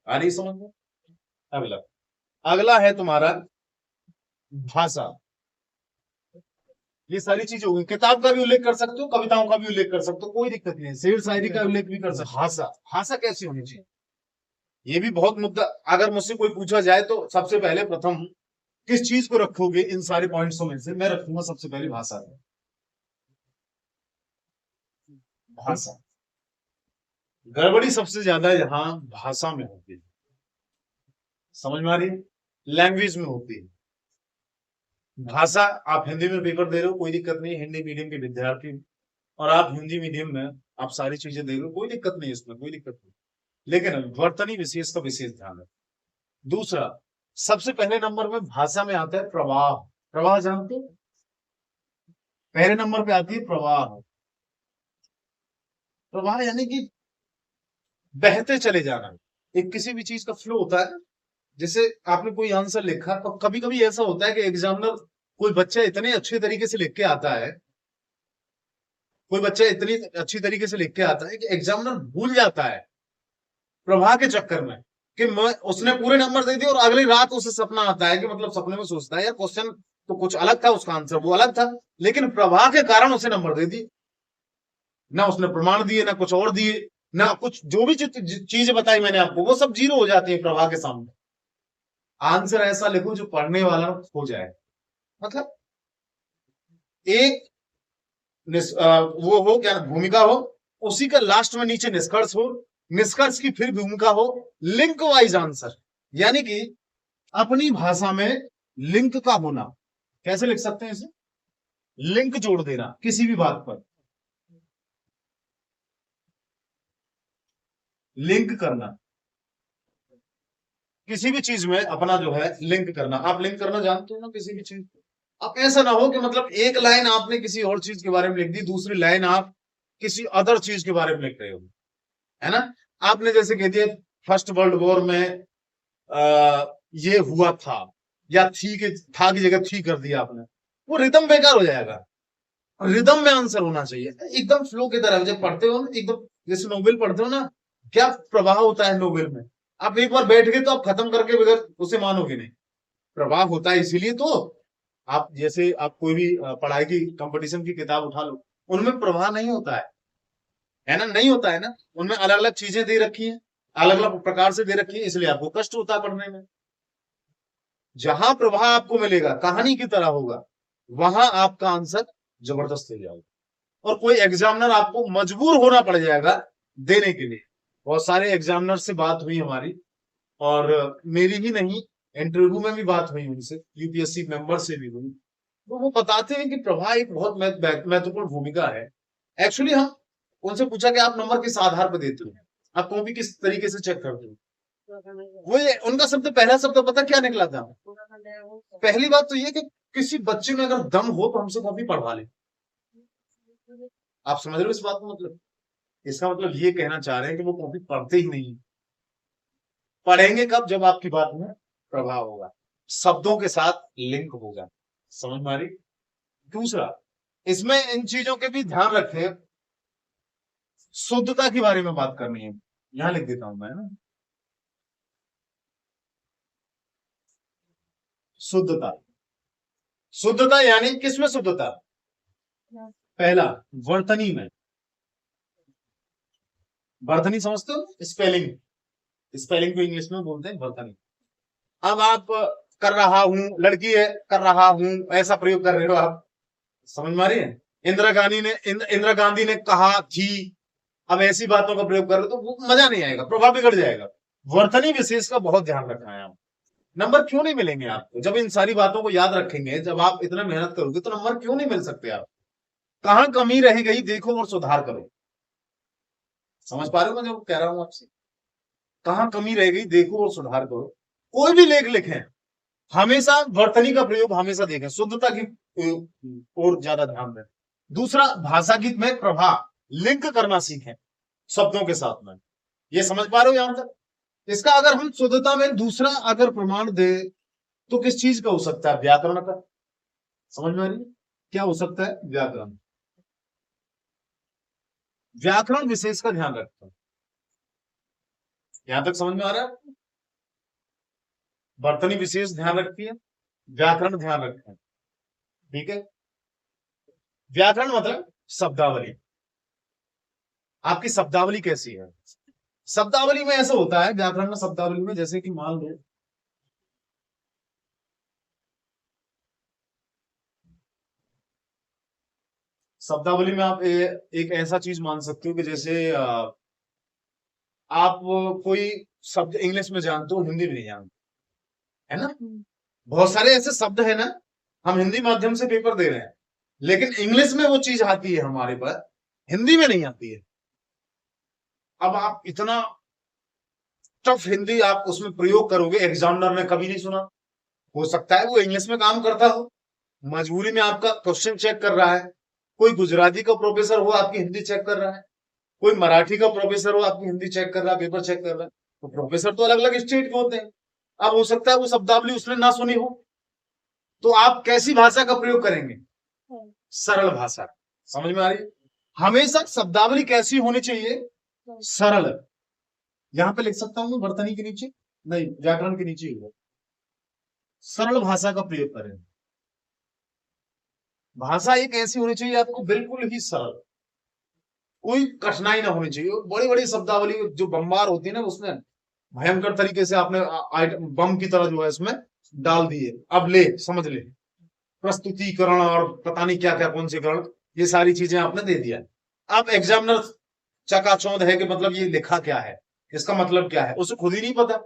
आ रही समझ में? अगला अगला है तुम्हारा भाषा। ये सारी चीजें होगी, किताब का भी उल्लेख कर सकते हो, कविताओं का भी उल्लेख कर सकते हो, कोई दिक्कत नहीं है, शेर शायरी का उल्लेख भी कर सकते हो। भाषा, भाषा कैसी होनी चाहिए, ये भी बहुत मुद्दा। अगर मुझसे कोई पूछा जाए तो सबसे पहले प्रथम किस चीज को रखोगे इन सारे पॉइंट्स में से, मैं रखूंगा सबसे पहले भाषा। भाषा गड़बड़ी सबसे ज्यादा यहाँ भाषा में होती है। समझ में आ रही है? लैंग्वेज में होती है भाषा। आप हिंदी में पेपर दे रहे हो, कोई दिक्कत नहीं, हिंदी मीडियम के विद्यार्थी हो, और आप हिंदी मीडियम में आप सारी चीजें दे रहे हो, कोई दिक्कत नहीं, इसमें कोई दिक्कत नहीं। लेकिन वर्तनी विशेष का विशेष ध्यान है। दूसरा, सबसे पहले नंबर में भाषा में आता है प्रवाह। प्रवाह जानते हो? पहले नंबर पे आती है प्रवाह। प्रवाह यानी कि बहते चले जाना। एक किसी भी चीज का फ्लो होता है। जैसे आपने कोई आंसर लिखा, तो कभी कभी ऐसा होता है कि एग्जामिनर, कोई बच्चा इतने अच्छे तरीके से लिख के आता है, कोई बच्चा इतनी अच्छी तरीके से लिख के आता है कि एग्जामिनर भूल जाता है प्रवाह के चक्कर में कि उसने पूरे नंबर दे दिए, और अगली रात उसे सपना आता है कि मतलब सपने में सोचता है यार क्वेश्चन तो कुछ अलग था, उसका आंसर वो अलग था, लेकिन प्रवाह के कारण उसे नंबर दे दिए। ना उसने प्रमाण दिए, ना कुछ और दिए, ना कुछ, जो भी चीजें बताई मैंने आपको वो सब जीरो हो जाती है प्रवाह के सामने। आंसर ऐसा लिखो जो पढ़ने वाला हो जाए, मतलब एक वो हो क्या, भूमिका हो, उसी का लास्ट में नीचे निष्कर्ष हो, निष्कर्ष की फिर भूमिका हो, लिंक वाइज आंसर, यानी कि अपनी भाषा में लिंक का होना। कैसे लिख सकते हैं इसे? लिंक जोड़ देना किसी भी बात पर, लिंक करना, किसी भी चीज में अपना जो है लिंक करना। आप लिंक करना जानते हो ना किसी भी चीज। अब ऐसा ना हो कि मतलब एक लाइन आपने किसी और चीज के बारे में लिख दी, दूसरी लाइन आप किसी अदर चीज के बारे में लिख रहे हो, है ना। आपने जैसे कह दिया फर्स्ट वर्ल्ड वॉर में ये हुआ था, या थी के था की जगह थी कर दिया आपने, वो रिदम बेकार हो जाएगा। रिदम में आंसर होना चाहिए एकदम फ्लो की तरह। जब पढ़ते हो ना एकदम, जैसे नोवेल पढ़ते हो ना, क्या प्रवाह होता है नोवेल में। आप एक बार बैठ गए तो आप खत्म करके बगैर उसे मानोगे नहीं। प्रवाह होता है इसीलिए तो आप जैसे आप कोई भी पढ़ाई की कंपटीशन की किताब उठा लो, उनमें प्रवाह नहीं होता है ना, नहीं होता है ना। उनमें अलग अलग चीजें दे रखी हैं, अलग अलग प्रकार से दे रखी है, इसलिए आपको कष्ट होता है पढ़ने में। जहां प्रवाह आपको मिलेगा कहानी की तरह होगा, वहां आपका आंसर जबरदस्त हो जाएगा। और कोई एग्जामिनर आपको मजबूर होना पड़ जाएगा देने के लिए। बहुत सारे एग्जामिनर से बात हुई हमारी, और मेरी ही नहीं, इंटरव्यू में भी बात हुई उनसे, यूपीएससी मेंबर से भी हुई, तो वो बताते हैं कि प्रवाह एक बहुत महत्वपूर्ण भूमिका है। एक्चुअली हम उनसे पूछा कि आप नंबर किस आधार पर देते हो, आप कॉपी किस तरीके से चेक करते हो। वो उनका शब्द, पहला शब्द पता क्या निकला था। पहली बात तो ये कि किसी बच्चे में अगर दम हो तो हमसे कॉपी पढ़वा ले। आप समझ रहे हो इस बात का मतलब। इसका मतलब ये कहना चाह रहे हैं कि वो कॉपी पढ़ते ही नहीं। पढ़ेंगे कब, जब आपकी बात में प्रभाव होगा, शब्दों के साथ लिंक होगा। समझ में आ रही। दूसरा, इसमें इन चीजों के भी ध्यान रखें, शुद्धता के बारे में बात करनी है। यहां लिख देता हूं मैं ना, शुद्धता। शुद्धता यानी किसमें शुद्धता। पहला, वर्तनी में। वर्तनी समझते हो, स्पेलिंग। स्पेलिंग को इंग्लिश में बोलते हैं वर्तनी। अब आप कर रहा हूं, लड़की है, कर रहा हूं, ऐसा प्रयोग कर रहे हो आप। समझ में आ रही है। इंदिरा गांधी ने कहा थी, अब ऐसी बातों का प्रयोग कर रहे हो तो वो मजा नहीं आएगा, प्रभाव बिगड़ जाएगा। वर्तनी विशेष का बहुत ध्यान रखना है। आप नंबर क्यों नहीं मिलेंगे आपको, जब इन सारी बातों को याद रखेंगे, जब आप इतना मेहनत करोगे तो नंबर क्यों नहीं मिल सकते। आप कहां कमी रह गई देखो और सुधार करो। समझ पा रहे हो मैं जो कह रहा हूं आपसे। कहां कमी रह गई देखो और सुधार करो। कोई भी लेख लिखें, हमेशा वर्तनी का प्रयोग हमेशा देखें, शुद्धता की और ज्यादा ध्यान दें। दूसरा, भाषा गीत में प्रभाव लिंक करना सीखें शब्दों के साथ में। ये समझ पा रहे हो यहां तक। इसका अगर हम शुद्धता में दूसरा अगर प्रमाण दे तो किस चीज का हो सकता है, व्याकरण का। समझ में आ रही है? क्या हो सकता है, व्याकरण। व्याकरण विशेष का ध्यान रखता है। यहां तक समझ में आ रहा है। वर्तनी विशेष ध्यान रखती है, व्याकरण ध्यान रखते हैं। ठीक है। व्याकरण मतलब शब्दावली। आपकी शब्दावली कैसी है। शब्दावली में ऐसा होता है, व्याकरण में शब्दावली में, जैसे कि मान लो शब्दावली में आप एक ऐसा चीज मान सकते हो कि जैसे आप कोई शब्द इंग्लिश में जानते हो, हिंदी में नहीं जानते, है ना। बहुत सारे ऐसे शब्द है ना, हम हिंदी माध्यम से पेपर दे रहे हैं, लेकिन इंग्लिश में वो चीज आती है हमारे पास, हिंदी में नहीं आती है। अब आप इतना टफ हिंदी आप उसमें प्रयोग करोगे, एग्जामिनर ने कभी नहीं सुना। हो सकता है वो इंग्लिश में काम करता हो, मजबूरी में आपका क्वेश्चन चेक कर रहा है। कोई गुजराती का प्रोफेसर हो, आपकी हिंदी चेक कर रहा है। कोई मराठी का प्रोफेसर हो, आपकी हिंदी चेक कर रहा है, पेपर चेक कर रहा है। तो प्रोफेसर तो अलग अलग स्टेट के होते हैं। अब हो सकता है वो शब्दावली उसने ना सुनी हो, तो आप कैसी भाषा का प्रयोग करेंगे, सरल भाषा। समझ में आ रही है। हमेशा शब्दावली कैसी होनी चाहिए, सरल। यहां पे लिख सकता हूं वर्तनी के नीचे, नहीं व्याकरण के नीचे होगा। सरल भाषा का प्रयोग करें। भाषा एक ऐसी होनी चाहिए आपको बिल्कुल ही सरल, कोई कठिनाई ना होनी चाहिए। बड़ी बड़ी शब्दावली जो बम्बार होती है ना, उसमें भयंकर तरीके से आपने बम की तरह जो है इसमें डाल दिए। अब ले समझ ले, प्रस्तुतिकरण और पता नहीं क्या क्या कौन से करण, ये सारी चीजें आपने दे दिया। अब एग्जामिनर चकाचौंध है कि मतलब ये लिखा क्या है, इसका मतलब क्या है, उसे खुद ही नहीं पता।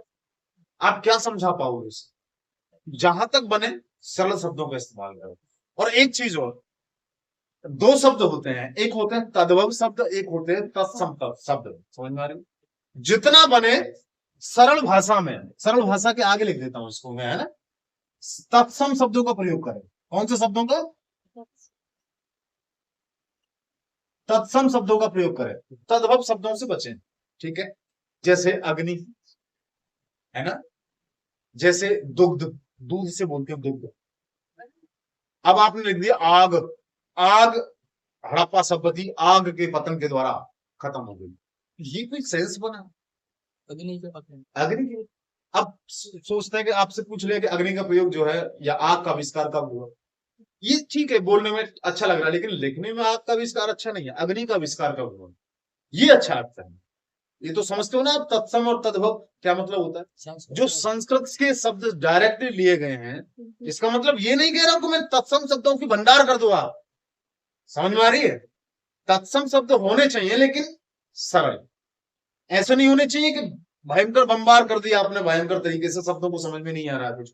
आप क्या समझा पाओगे उसे। जहां तक बने सरल शब्दों का इस्तेमाल करो। और एक चीज और, दो शब्द होते हैं, एक होते हैं तद्भव शब्द, एक होते हैं तत्सम शब्द। समझ में आ रही है? जितना बने सरल भाषा में, सरल भाषा के आगे लिख देता हूं इसको मैं, है ना, तत्सम शब्दों का प्रयोग करें। कौन से शब्दों का, तत्सम शब्दों का प्रयोग करें, तद्भव शब्दों से बचें। ठीक है, जैसे अग्नि, है ना, जैसे दुग्ध, दूध से बोलते हैं दुग्ध। अब आपने लिख दिया आग, आग हड़प्पा सभ्यता आग के पतन के द्वारा खत्म हो गई, ये कोई सेंस बना? अग्नि के, अब सोचते हैं कि आपसे पूछ लिया कि अग्नि का प्रयोग जो है या आग का आविष्कार कब हुआ, ये ठीक है बोलने में अच्छा लग रहा है, लेकिन लिखने में आग का आविष्कार अच्छा नहीं है, अग्नि का आविष्कार कब हुआ ये अच्छा लगता है। ये तो समझते हो ना आप, तत्सम और तद्भव क्या मतलब होता है? जो संस्कृत के शब्द डायरेक्टली लिए गए हैं, इसका मतलब ये नहीं कह रहा हूं कि मैं तत्सम शब्दों की भंडार कर दो, आप समझ में आ रही है? तत्सम शब्द होने चाहिए लेकिन सरल, ऐसे नहीं होने चाहिए कि भयंकर बम्बार कर दिया आपने, भयंकर तरीके से शब्दों को समझ में नहीं आ रहा है, कुछ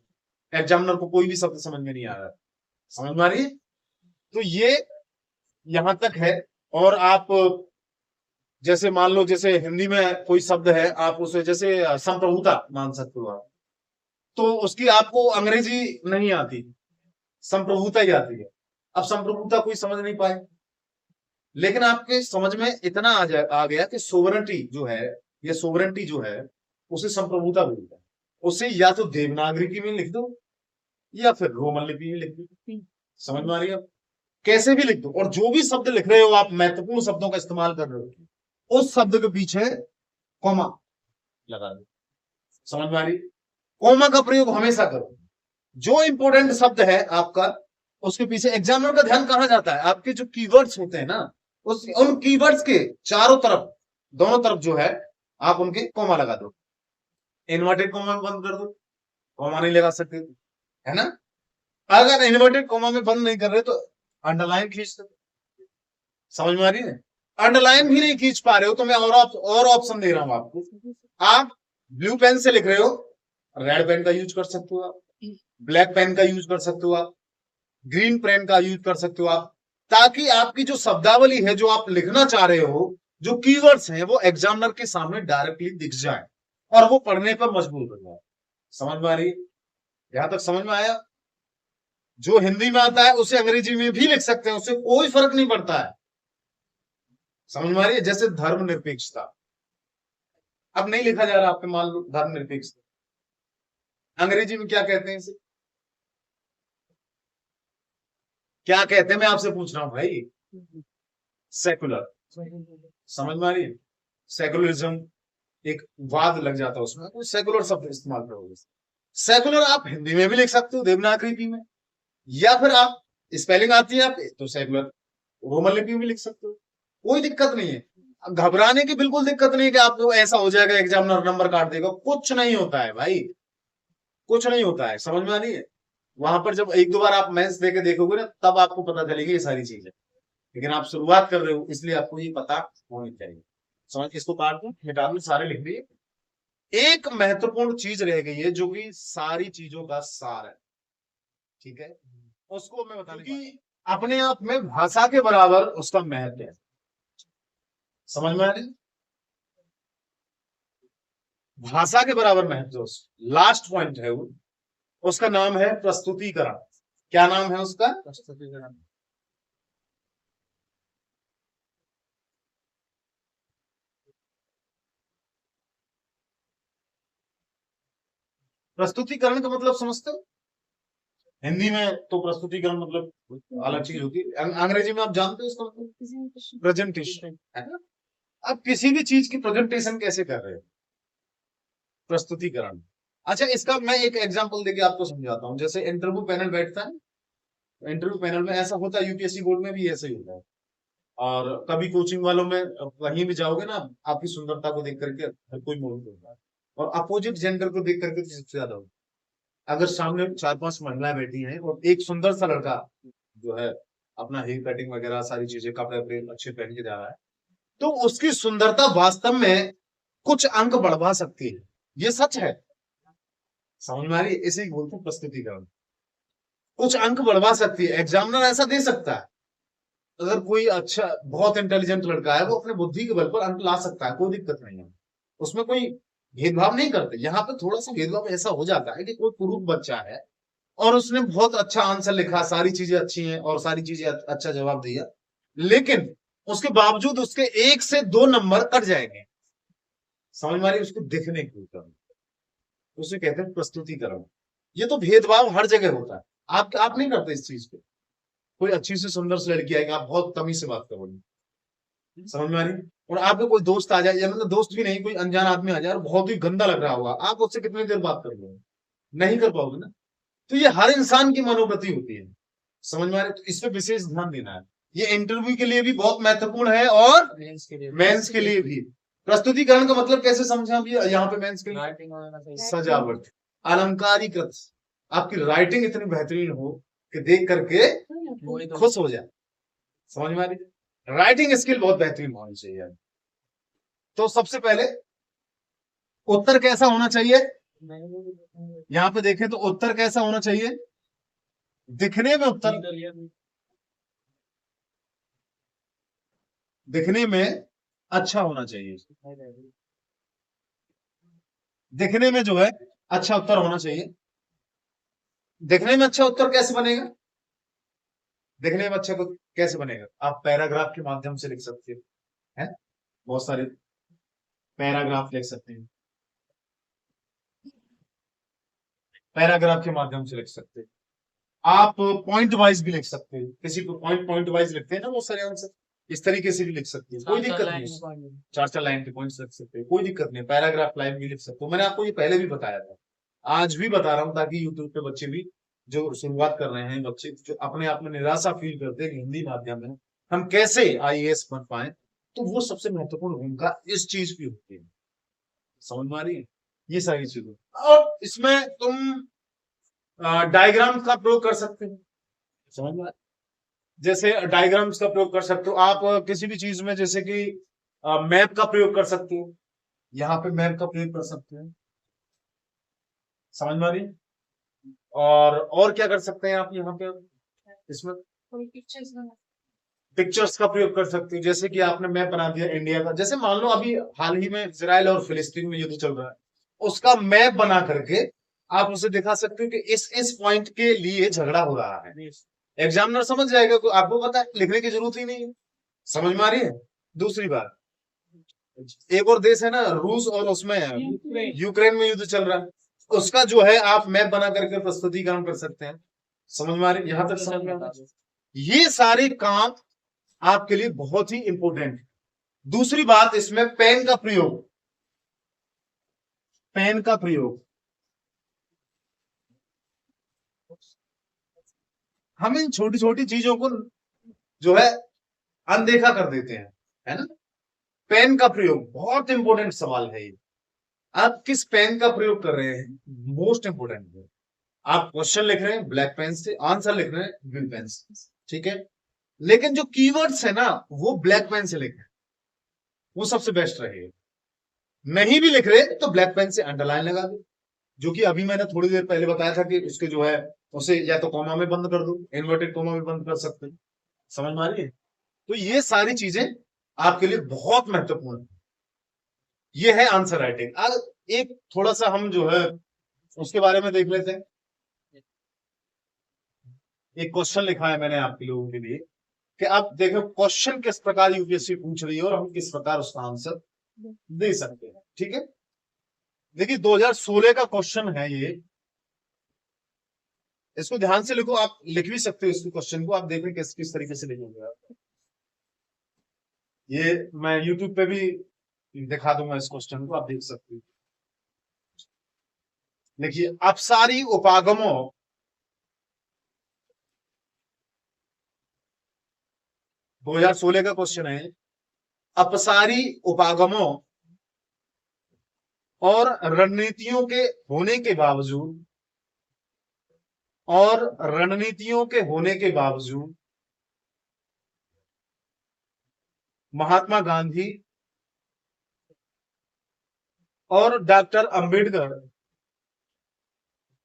एग्जामिनर को कोई भी शब्द समझ में नहीं आ रहा है, समझ में आ रही है? तो ये यहां तक है। और आप जैसे मान लो, जैसे हिंदी में कोई शब्द है, आप उसे जैसे संप्रभुता मान सकते हो आप, तो उसकी आपको अंग्रेजी नहीं आती, संप्रभुता ही आती है। अब संप्रभुता कोई समझ नहीं पाए, लेकिन आपके समझ में इतना आ गया कि सोवरेंटी जो है, ये सोवरेंटी जो है उसे संप्रभुता बोलते हैं। उसे या तो देवनागरी में लिख दो या फिर रोमन लिपि में लिख दो, समझ में आ रही है? कैसे भी लिख दो, और जो भी शब्द लिख रहे हो आप, महत्वपूर्ण शब्दों का इस्तेमाल कर रहे हो, उस शब्द के पीछे कॉमा लगा दो, समझ में आ रही? कॉमा का प्रयोग हमेशा करो। जो इंपॉर्टेंट शब्द है आपका, उसके पीछे एग्जामिनर का ध्यान कहां जाता है? आपके जो कीवर्ड्स होते हैं ना, उन कीवर्ड्स के चारों तरफ, दोनों तरफ जो है, आप उनके कॉमा लगा दो। इन्वर्टेड कॉमा में बंद कर दो, कॉमा नहीं लगा सकते, है ना? अगर इन्वर्टेड कॉमा में बंद नहीं कर रहे तो अंडरलाइन खींच दो, समझ में आ रही है? अंडरलाइन भी नहीं खींच पा रहे हो तो मैं और ऑप्शन दे रहा हूं आपको। आप ब्लू पेन से लिख रहे हो, रेड पेन का यूज कर सकते हो आप, ब्लैक पेन का यूज कर सकते हो आप, ग्रीन पेन का यूज कर सकते हो आप, ताकि आपकी जो शब्दावली है, जो आप लिखना चाह रहे हो, जो कीवर्ड्स हैं, वो एग्जामिनर के सामने डायरेक्टली दिख जाए और वो पढ़ने पर मजबूर हो जाए। समझ में आ रही है? यहां तक समझ में आया? जो हिंदी में आता है उसे अंग्रेजी में भी लिख सकते हैं, उससे कोई फर्क नहीं पड़ता है, समझ में आ रही है? जैसे धर्मनिरपेक्षता, अब नहीं लिखा जा रहा आपके, मान लो धर्मनिरपेक्षता, अंग्रेजी में क्या कहते हैं इसे? क्या कहते हैं, मैं आपसे पूछ रहा हूं भाई। सेकुलर, समझ में आ रही है? सेकुलरिज्म एक वाद लग जाता है उसमें, कोई सेकुलर शब्द इस्तेमाल करोगे। सेकुलर आप हिंदी में भी लिख सकते हो देवनागरी लिपि में, या फिर आप स्पेलिंग आती है आप तो सेकुलर रोमन लिपि में लिख सकते हो, कोई दिक्कत नहीं है। घबराने की बिल्कुल दिक्कत नहीं है कि आपको ऐसा हो जाएगा एग्जामिनर नंबर काट देगा, कुछ नहीं होता है भाई, कुछ नहीं होता है, समझ में आ रही है? वहां पर जब एक दो बार आप मैथ्स देके देखोगे ना, तब आपको पता चलेगी ये सारी चीजें, लेकिन आप शुरुआत कर रहे हो इसलिए आपको ये पता होनी चाहिए। समझ, इसको काट दो, मिटा दो, सारे लिख दिए। एक महत्वपूर्ण चीज रह गई है जो कि सारी चीजों का सार है, ठीक है, उसको मैं बताने कि अपने आप में भाषा के बराबर उसका महत्व है, समझ में आ रही? भाषा के बराबर महत्व, लास्ट पॉइंट है वो, उसका नाम है प्रस्तुतिकरण। क्या नाम है उसका? प्रस्तुतिकरण। प्रस्तुतिकरण का मतलब समझते हो? हिंदी में तो प्रस्तुतिकरण मतलब अलग चीज होती है, अंग्रेजी में आप जानते हो इसका मतलब? प्रेजेंटेशन, है ना? आप किसी भी चीज की प्रेजेंटेशन कैसे कर रहे हो? प्रस्तुतिकरण। अच्छा, इसका मैं एक एग्जांपल देके आपको समझाता हूँ। जैसे इंटरव्यू पैनल बैठता है, इंटरव्यू पैनल में ऐसा होता है, यूपीएससी बोर्ड में भी ऐसा ही होता है, और कभी कोचिंग वालों में कहीं भी जाओगे ना, आपकी सुंदरता को देख करके हर कोई मोहित होता है, और अपोजिट जेंडर को देख करके सबसे ज्यादा होता है। अगर सामने 4-5 महिलाएं बैठी हैं और एक सुंदर सा लड़का जो है अपना हेयर कटिंग वगैरह सारी चीजें, कपड़े अच्छे पहन के जा रहा है, तो उसकी सुंदरता वास्तव में कुछ अंक बढ़वा सकती है, ये सच है, समझ में आ रही है? इसे बोलते हैं प्रस्तुतिकरण। कुछ अंक बढ़वा सकती है, एग्जामिनर ऐसा दे सकता है। अगर कोई अच्छा बहुत इंटेलिजेंट लड़का है, वो अपने बुद्धि के बल पर अंक ला सकता है, कोई दिक्कत नहीं है, उसमें कोई भेदभाव नहीं करते। यहाँ पे थोड़ा सा भेदभाव ऐसा हो जाता है कि कोई कुरूप बच्चा है और उसने बहुत अच्छा आंसर लिखा, सारी चीजें अच्छी हैं और सारी चीजें अच्छा जवाब दिया, लेकिन उसके बावजूद उसके 1 से 2 नंबर कट जाएंगे। समझ में आ रही है? उसको दिखने के ऊपर, उसे कहते हैं प्रस्तुतिकरण। ये तो भेदभाव हर जगह होता है। आप नहीं करते इस चीज पे। कोई अच्छी से सुंदर सी लड़की आएगी, आप बहुत तमीज से बात करोगे, समझ में आ रही है? और आपके कोई दोस्त आ जाए, या मतलब दोस्त भी नहीं, कोई अनजान आदमी आ जाए और बहुत ही गंदा लग रहा होगा, आप उससे कितनी देर बात कर लोगे? नहीं कर पाओगे ना। तो ये हर इंसान की मनोवृत्ति होती है, समझ में आ रही है? तो इस पे विशेष ध्यान देना है। ये इंटरव्यू के लिए भी बहुत महत्वपूर्ण है और मेंस के लिए भी। प्रस्तुतिकरण का मतलब कैसे समझे आप? ये यहाँ पे मेंस के लिए सजावट, अलंकारीकृत, आपकी राइटिंग इतनी बेहतरीन हो कि देख करके खुश हो जाए। समझ में आ रही है? राइटिंग स्किल बहुत बेहतरीन होनी चाहिए। तो सबसे पहले उत्तर कैसा होना चाहिए? यहाँ पे देखें तो उत्तर कैसा होना चाहिए? दिखने में उत्तर, दिखने में अच्छा होना चाहिए। दिखने में जो है अच्छा उत्तर होना चाहिए। दिखने में अच्छा उत्तर कैसे बनेगा? दिखने में अच्छा कैसे बनेगा? आप पैराग्राफ के माध्यम से लिख सकते हो, है? बहुत सारे पैराग्राफ लिख सकते हैं, पैराग्राफ के माध्यम से लिख सकते हैं। आप पॉइंट वाइज भी लिख सकते हैं, किसी को पॉइंट वाइज लिखते हैं ना बहुत सारे आंसर, इस तरीके से भी लिख सकते हैं, कोई दिक्कत नहीं। 4-4 लाइन के पॉइंट्स लिख सकते हैं, कोई दिक्कत नहीं। पैराग्राफ लाइन भी लिख सकते हो, मैंने आपको ये पहले भी बताया था, आज भी बता रहा हूँ, ताकि यूट्यूब पे बच्चे भी जो शुरुआत कर रहे हैं, बच्चे जो अपने आप में निराशा फील करते हैं हिंदी माध्यम में हम कैसे IAS बन पाए, तो वो सबसे महत्वपूर्ण भूमिका इस चीज की होती है। समझ में आ रही है? ये सारी चीजें, और इसमें तुम डायग्राम का प्रयोग कर सकते हो। समझ में? जैसे डायग्राम्स का प्रयोग कर सकते हो आप किसी भी चीज में, जैसे कि मैप का प्रयोग कर सकते हो, यहाँ पे मैप का प्रयोग कर सकते हैं। समझ में आ रही है? और क्या कर सकते हैं आप यहाँ पे? इसमें पिक्चर्स का प्रयोग कर सकते हो, जैसे कि आपने मैप बना दिया इंडिया का, जैसे मान लो अभी हाल ही में इजराइल और फिलिस्तीन में युद्ध चल रहा है, उसका मैप बना करके आप उसे दिखा सकते हो कि इस पॉइंट के लिए झगड़ा हो रहा है। एग्जामिनर समझ जाएगा, आपको पता है, लिखने की जरूरत ही नहीं है। समझ में आ रही है? दूसरी बात, एक और देश है ना रूस, और उसमें यूक्रेन में युद्ध चल रहा है, उसका जो है आप मैप बना करके प्रस्तुतिकरण कर सकते हैं। समझ में आ रही है? यहां तक समझ में आ रहा है? ये सारे काम आपके लिए बहुत ही इंपॉर्टेंट है। दूसरी बात, इसमें पेन का प्रयोग, पेन का प्रयोग, हम इन छोटी छोटी चीजों को जो है अनदेखा कर देते हैं, है ना? पेन का प्रयोग बहुत इंपॉर्टेंट सवाल है ये। आप किस पेन का प्रयोग कर रहे हैं, मोस्ट इंपोर्टेंट है। आप क्वेश्चन लिख रहे हैं ब्लैक पेन से, आंसर लिख रहे हैं ब्लू पेन से, ठीक है? लेकिन जो कीवर्ड्स है ना, वो ब्लैक पेन से लिखें, वो सबसे बेस्ट रहेगा। नहीं भी लिख रहे तो ब्लैक पेन से अंडरलाइन लगा दो, जो कि अभी मैंने थोड़ी देर पहले बताया था कि उसके जो है उसे या तो कॉमा में बंद कर दो, इन्वर्टेड कॉमा में बंद कर सकते हैं। समझ में आ रही है? तो ये सारी चीजें आपके लिए बहुत महत्वपूर्ण है। ये है आंसर राइटिंग। अब एक थोड़ा सा हम जो है उसके बारे में देख लेते हैं। एक क्वेश्चन लिखा है मैंने आपके लोगों के लिए कि आप देखो क्वेश्चन किस प्रकार यूपीएससी पूछ रही है और हम किस प्रकार उसका आंसर दे सकते हैं, ठीक है? देखिए 2016 का क्वेश्चन है ये, इसको ध्यान से लिखो, आप लिख भी सकते हो इसको, क्वेश्चन को आप देखें किस तरीके से लिखोगे आप। ये मैं यूट्यूब पे भी दिखा दूंगा, इस क्वेश्चन को आप देख सकते हो। देखिए, अपसारी उपागमों, 2016 का क्वेश्चन है, अपसारी उपागमों और रणनीतियों के होने के बावजूद, और रणनीतियों के होने के बावजूद महात्मा गांधी और डॉक्टर अंबेडकर,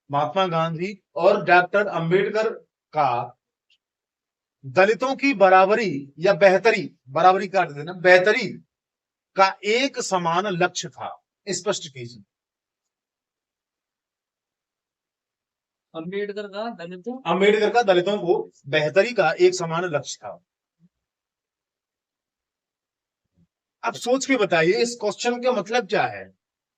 महात्मा गांधी और डॉक्टर अंबेडकर का दलितों की बराबरी या बेहतरी, बराबरी काट देना, बेहतरी का एक समान लक्ष्य था। स्पष्ट कीजिए। अंबेडकर का दलितों को बेहतरी का एक समान लक्ष्य था। आप सोच के बताइए इस क्वेश्चन का मतलब क्या है।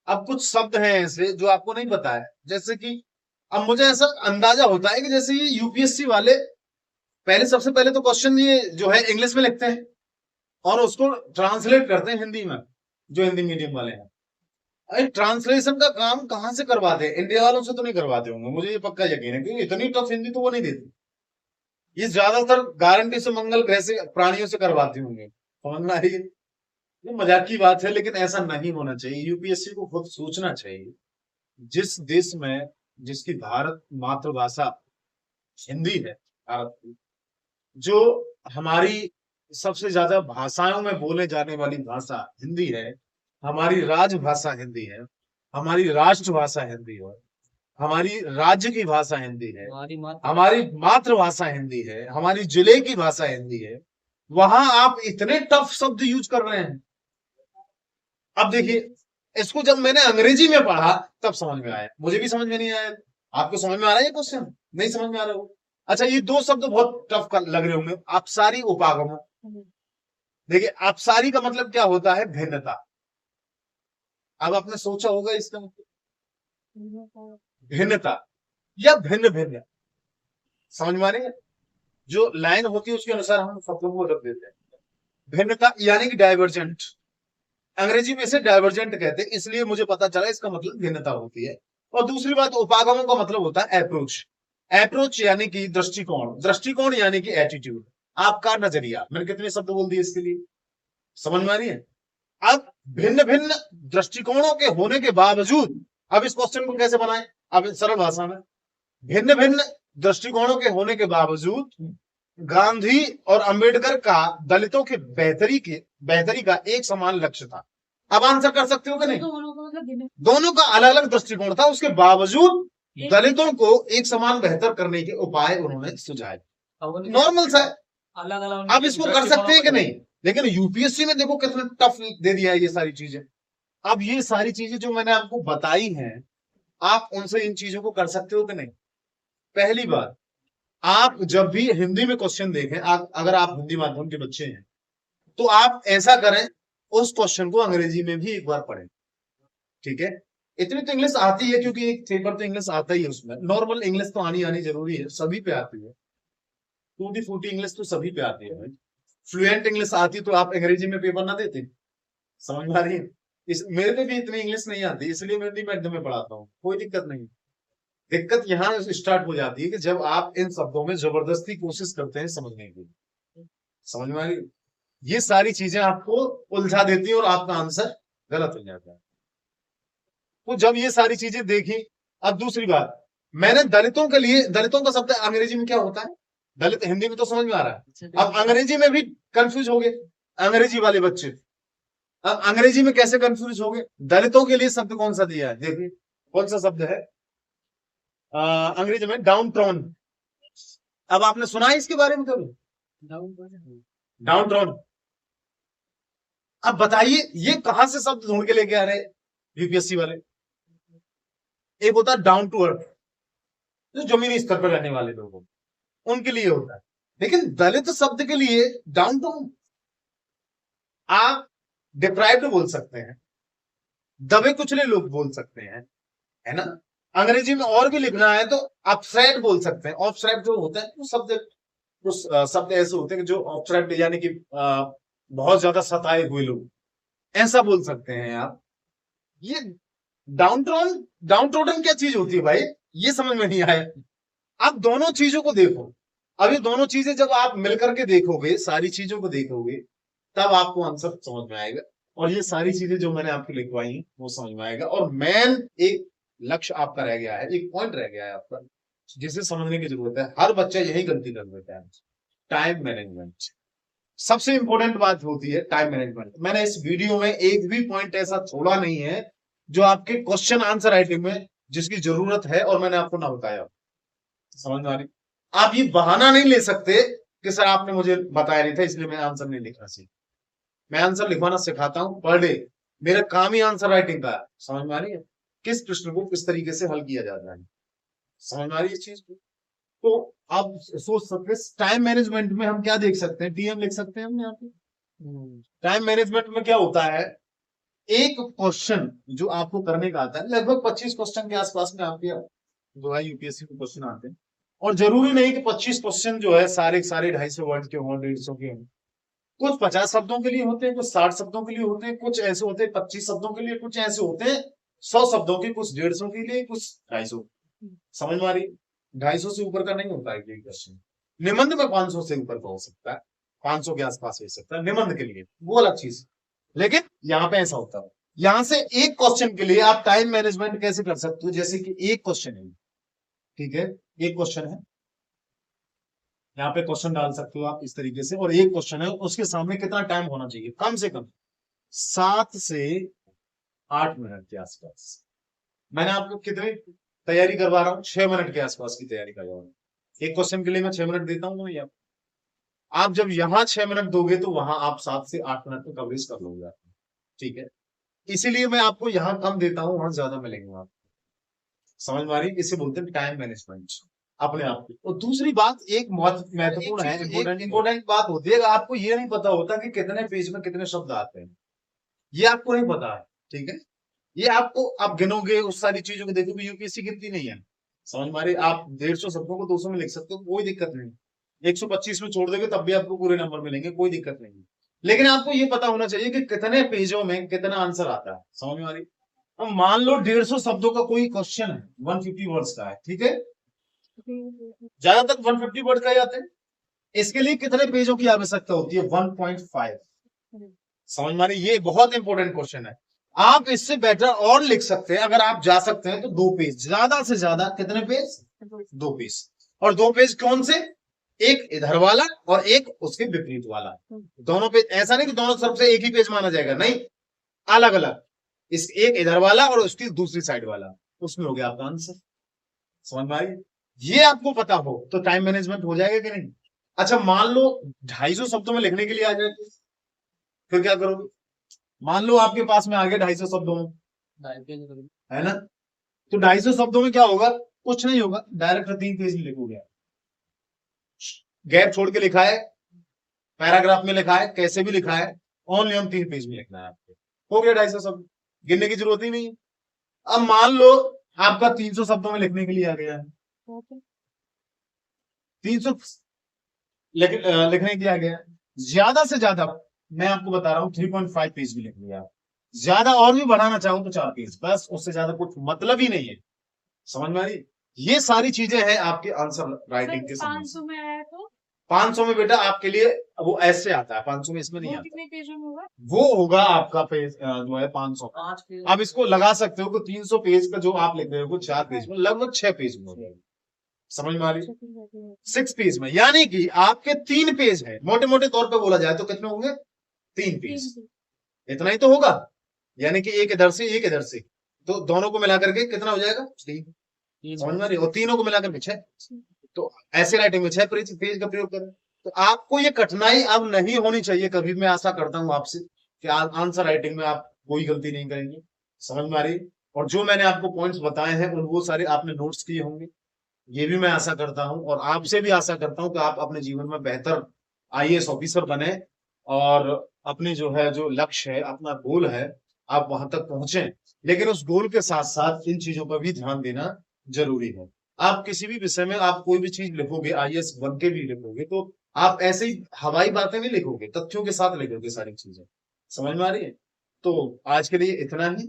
अब कुछ शब्द हैं ऐसे जो आपको नहीं पता है, जैसे कि अब मुझे ऐसा अंदाजा होता है कि जैसे ये यूपीएससी वाले पहले, सबसे पहले तो क्वेश्चन ये जो है इंग्लिश में लिखते हैं और उसको ट्रांसलेट करते हैं हिंदी में, जो हिंदी मीडियम वाले हैं। अरे ट्रांसलेशन का काम कहाँ से करवाते हैं? इंडिया वालों से तो नहीं करवाते होंगे, मुझे ये पक्का यकीन है, क्योंकि इतनी टफ हिंदी तो वो नहीं देती। ये ज्यादातर गारंटी से मंगल ग्रह से प्राणियों से करवाते होंगे, समझ में आ रही है? ये मजाक की बात है, लेकिन ऐसा नहीं होना चाहिए। यूपीएससी को खुद सोचना चाहिए, जिस देश में जिसकी भारत मातृभाषा हिंदी है, भारत की, जो हमारी सबसे ज्यादा भाषाओं में बोले जाने वाली भाषा हिंदी है, हमारी राजभाषा हिंदी है, हमारी राष्ट्रभाषा हिंदी है, हमारी राज्य की भाषा हिंदी है, हमारी मातृभाषा हिंदी है, हमारी जिले की भाषा हिंदी है, वहां आप इतने टफ शब्द यूज कर रहे हैं। अब देखिए, इसको जब मैंने अंग्रेजी में पढ़ा तब समझ में आया, मुझे भी समझ में नहीं आया। आपको समझ में आ रहा है ये क्वेश्चन? नहीं समझ में आ रहा हो? अच्छा, ये दो शब्द बहुत टफ लग रहे होंगे, अपसारी उपागम। देखिए, अपसारी का मतलब क्या होता है? भिन्नता। अब आपने सोचा होगा इसका मतलब भिन्नता या भिन्न भिन्न, समझ में आ रही है? जो लाइन होती है उसके अनुसार हम शब्दों को रख देते हैं। भिन्नता यानी कि डाइवर्जेंट, अंग्रेजी में इसे डाइवर्जेंट कहते हैं, इसलिए मुझे पता चला इसका मतलब भिन्नता होती है। और दूसरी बात, उपागमों का मतलब होता है अप्रोच। अप्रोच यानी कि दृष्टिकोण, दृष्टिकोण यानी कि एटीट्यूड, आपका नजरिया। मैंने कितने शब्द बोल दिए इसके लिए, समझ में आ रही है? अब भिन्न भिन्न दृष्टिकोणों के होने के बावजूद, अब इस क्वेश्चन को कैसे बनाएं? अब सरल भाषा में, भिन्न भिन्न दृष्टिकोणों के होने के बावजूद गांधी और अंबेडकर का दलितों की बेहतरी का एक समान लक्ष्य था। अब आंसर कर सकते हो कि नहीं? दोनों का अलग अलग दृष्टिकोण था, उसके बावजूद दलितों को एक समान बेहतर करने के उपाय उन्होंने सुझाए। नॉर्मल सा, अलग अलग अब इसको कर सकते हैं कि नहीं? लेकिन यूपीएससी ने देखो कितना टफ दे दिया है ये सारी चीजें। अब ये सारी चीजें जो मैंने आपको बताई हैं, आप उनसे इन चीजों को कर सकते हो कि नहीं? पहली बात, आप जब भी हिंदी में क्वेश्चन देखें, अगर आप हिंदी माध्यम के बच्चे हैं तो आप ऐसा करें, उस क्वेश्चन को अंग्रेजी में भी एक बार पढ़ें, ठीक है? इतनी तो इंग्लिश आती है, क्योंकि एक पेपर तो इंग्लिश आता ही है, उसमें नॉर्मल इंग्लिश तो आनी जरूरी है, सभी पे आती है। टूटी फूटी इंग्लिश तो सभी पे आती है भाई। फ्लुएंट इंग्लिश आती तो आप अंग्रेजी में पेपर ना देते, समझ में आ रही है? मेरे को भी इतनी इंग्लिश नहीं आती, इसलिए मैं हिंदी माध्यम में पढ़ाता हूँ, कोई दिक्कत नहीं। दिक्कत यहाँ स्टार्ट हो जाती है कि जब आप इन शब्दों में जबरदस्ती कोशिश करते हैं समझने की, समझ में आ रही है? ये सारी चीजें आपको उलझा देती है और आपका आंसर गलत हो जाता है। तो जब ये सारी चीजें देखी, अब दूसरी बात, मैंने दलितों के लिए, दलितों का शब्द अंग्रेजी में क्या होता है? दलित हिंदी में तो समझ में आ रहा है, अब अंग्रेजी में भी कंफ्यूज हो गए अंग्रेजी वाले बच्चे। अब अंग्रेजी में कैसे कंफ्यूज हो गए? दलितों के लिए शब्द कौन सा दिया है? देखिए कौन सा शब्द है अंग्रेजी में, डाउन ट्रॉन। अब आपने सुना है इसके बारे में कभी? Down Tron. अब बताइए ये कहां से शब्द ढूंढ के लेके आ रहे हैं यूपीएससी वाले? एक होता है डाउन टू अर्थ, जो जमीनी स्तर पर रहने वाले लोग उनके लिए होता है, लेकिन दलित शब्द के लिए डाउन टाउन, आप डिप्राइव्ड बोल सकते हैं, दबे कुचले लोग बोल सकते हैं, है ना? अंग्रेजी में और भी लिखना है तो अपसाइड बोल सकते हैं। ऑफसाइड जो होता है वो शब्द ऐसे होते हैं जो ऑफसाइड यानी कि बहुत ज्यादा सताए हुए लोग, ऐसा बोल सकते हैं आप। ये डाउन ट्रोडन क्या चीज होती है भाई, ये समझ में नहीं आया। आप दोनों चीजों को देखो, अब ये दोनों चीजें जब आप मिलकर के देखोगे, सारी चीजों को देखोगे, तब आपको आंसर समझ में आएगा। और ये सारी चीजें जो मैंने आपको लिखवाई वो समझ में आएगा। और मेन एक लक्ष्य आपका रह गया है, एक पॉइंट रह गया है आपका, जिसे समझने की जरूरत है। हर बच्चा यही गलती कर देता है, टाइम मैनेजमेंट। सबसे इंपॉर्टेंट बात होती है टाइम मैनेजमेंट। मैंने इस वीडियो में एक भी पॉइंट ऐसा छोड़ा नहीं है जो आपके क्वेश्चन आंसर राइटिंग में जिसकी जरूरत है और मैंने आपको ना बताया। समझ में आ रही? आप ये बहाना नहीं ले सकते कि सर आपने मुझे बताया नहीं था इसलिए मैं आंसर नहीं लिख रहा। सी मैं आंसर लिखवाना सिखाता हूं पर डे, मेरा काम ही आंसर राइटिंग का है। समझ में आ रही है? किस प्रश्न को किस तरीके से हल किया जाता है, समझ में आ रही है इस चीज को? तो आप सोच सकते हैं टाइम मैनेजमेंट में हम क्या देख सकते हैं, टीएम लिख सकते हैं हम यहाँ पे, टाइम मैनेजमेंट में क्या होता है, एक क्वेश्चन जो आपको करने का आता है, लगभग 25 क्वेश्चन के आसपास में आपके जो है यूपीएससी के क्वेश्चन आते हैं। और जरूरी नहीं कि 25 क्वेश्चन जो है सारे सारे 250 वर्ड के हों, 150 के हों। कुछ 50 शब्दों के लिए होते हैं, कुछ 60 शब्दों के लिए होते हैं, कुछ ऐसे होते हैं 25 शब्दों के लिए, कुछ ऐसे होते हैं 100 शब्दों के, कुछ 150 के लिए, कुछ 250। समझ में आ रही है? 250 से ऊपर का नहीं होता है ये क्वेश्चन। निबंध में 500 से ऊपर का हो सकता है, 500 के आसपास हो सकता है निबंध के लिए, वो अलग चीज। लेकिन यहाँ पे ऐसा होता है, यहाँ से एक क्वेश्चन के लिए आप टाइम मैनेजमेंट कैसे कर सकते हो, जैसे कि एक क्वेश्चन है, ठीक है, एक क्वेश्चन है, यहाँ पे क्वेश्चन डाल सकते हो आप इस तरीके से, और एक क्वेश्चन है, उसके सामने कितना टाइम होना चाहिए, कम से कम 7 से 8 मिनट के आसपास। मैंने आपको कितनी तैयारी करवा रहा हूँ, 6 मिनट के आसपास की तैयारी करवा रहा हूँ। एक क्वेश्चन के लिए मैं 6 मिनट देता हूँ, नहीं आप जब यहाँ 6 मिनट दोगे तो वहां आप 7 से 8 मिनट में कवरेज कर लोगे, ठीक है। इसीलिए मैं आपको यहाँ कम देता हूँ, वहां ज्यादा मिलेंगे आपको। समझ में आ रही है? इसे बोलते हैं टाइम मैनेजमेंट अपने आप की। और दूसरी बात एक महत्वपूर्ण है, इंपोर्टेंट बात होती है, आपको ये नहीं पता होता कि कितने पेज में कितने शब्द आते हैं, ये आपको नहीं पता है, ठीक है। ये आपको आप गिनोगे, उस सारी चीजों को देखोगे, यूपीएससी गिनती नहीं है। समझ में आ रही है? आप 150 शब्दों को 200 में लिख सकते हो, कोई दिक्कत नहीं। 125 में छोड़ देंगे तब भी आपको पूरे नंबर मिलेंगे, कोई दिक्कत नहीं। लेकिन आपको ये पता होना चाहिए कि कितने पेजों में कितना आंसर आता है। समझ में आ रही? अब मान लो 150 शब्दों का कोई क्वेश्चन है, 150 वर्ड्स का है, ठीक है, ज्यादातर 150 वर्ड का ही आते हैं। इसके लिए कितने पेजों की आवश्यकता होती है? 1.5। समझ में आ रही? ये बहुत इंपॉर्टेंट क्वेश्चन है। आप इससे बेटर और लिख सकते हैं, अगर आप जा सकते हैं तो 2 पेज, ज्यादा से ज्यादा कितने पेज? 2 पेज। और 2 पेज कौन से? एक इधर वाला और एक उसके विपरीत वाला। दोनों पेज, ऐसा नहीं कि दोनों तरफ से एक ही पेज माना जाएगा, नहीं, अलग अलग। इस एक इधर वाला और उसकी दूसरी साइड वाला, उसमें हो गया आपका आंसर। समझ में आई? ये आपको पता हो तो टाइम मैनेजमेंट हो जाएगा कि नहीं? अच्छा, मान लो 250 शब्दों में लिखने के लिए आ जाए, फिर क्या करोगे? मान लो आपके पास में आ गया 250 शब्दों में, है ना, तो 250 शब्दों में क्या होगा? कुछ नहीं होगा, डायरेक्ट 3 पेज लिखोगे। गैप छोड़ के लिखा है, पैराग्राफ में लिखा है, कैसे भी लिखा है, ओनली हम 3 पेज में लिखना है आपको। हो गया 250 शब्द, गिनने की जरूरत ही नहीं। अब मान लो आपका 300 शब्दों में लिखने के लिए आ गया है, 300 लिखने के लिए आ गया, ज्यादा से ज्यादा मैं आपको बता रहा हूं 3.5 पेज भी लिख लिया, ज्यादा और भी बढ़ाना चाहूं तो 4 पेज, बस उससे ज्यादा कुछ मतलब ही नहीं है। समझ में आ रही? ये सारी चीजें हैं आपके आंसर राइटिंग के समय। 500 में आया तो 500 में बेटा आपके लिए वो ऐसे आता है, 500 में इसमें नहीं वो आता, कितने पेजों में होगा? वो होगा आपका पेज जो है 500। आप इसको लगा सकते हो कि 300 पेज का जो आप लिख रहे हो 4 पेज में, लगभग 6 पेज में हो जाएगा। समझ में आ रही? 6 पेज में, यानी कि आपके 3 पेज है, मोटे मोटे तौर पे बोला जाए तो कितने होंगे? 3 पेज, इतना ही तो होगा। यानी कि एक इधर से एक इधर से, तो दोनों को मिलाकर के कितना हो जाएगा? 3। समझ में आ रही? और तीनों को मिलाकर के 6। तो ऐसे राइटिंग में 6 पेज का प्रयोग करें। तो आपको ये कठिनाई अब नहीं होनी चाहिए कभी। मैं आशा करता हूं आपसे कि आंसर राइटिंग में आप कोई गलती नहीं करेंगे। समझ में आ रही? और जो मैंने आपको पॉइंट्स बताए हैं उन वो सारे आपने नोट्स किए होंगे, ये भी मैं आशा करता हूं। और आपसे भी आशा करता हूं कि आप अपने जीवन में बेहतर आईएएस ऑफिसर बने और अपनी जो है जो लक्ष्य है, अपना गोल है, आप वहां तक पहुंचे। लेकिन उस गोल के साथ साथ इन चीजों पर भी ध्यान देना जरूरी है। आप किसी भी विषय में आप कोई भी चीज लिखोगे, आईएएस बन के भी लिखोगे, तो आप ऐसे ही हवाई बातें नहीं लिखोगे, तथ्यों के साथ लिखोगे सारी चीजें। समझ में आ रही है? तो आज के लिए इतना ही।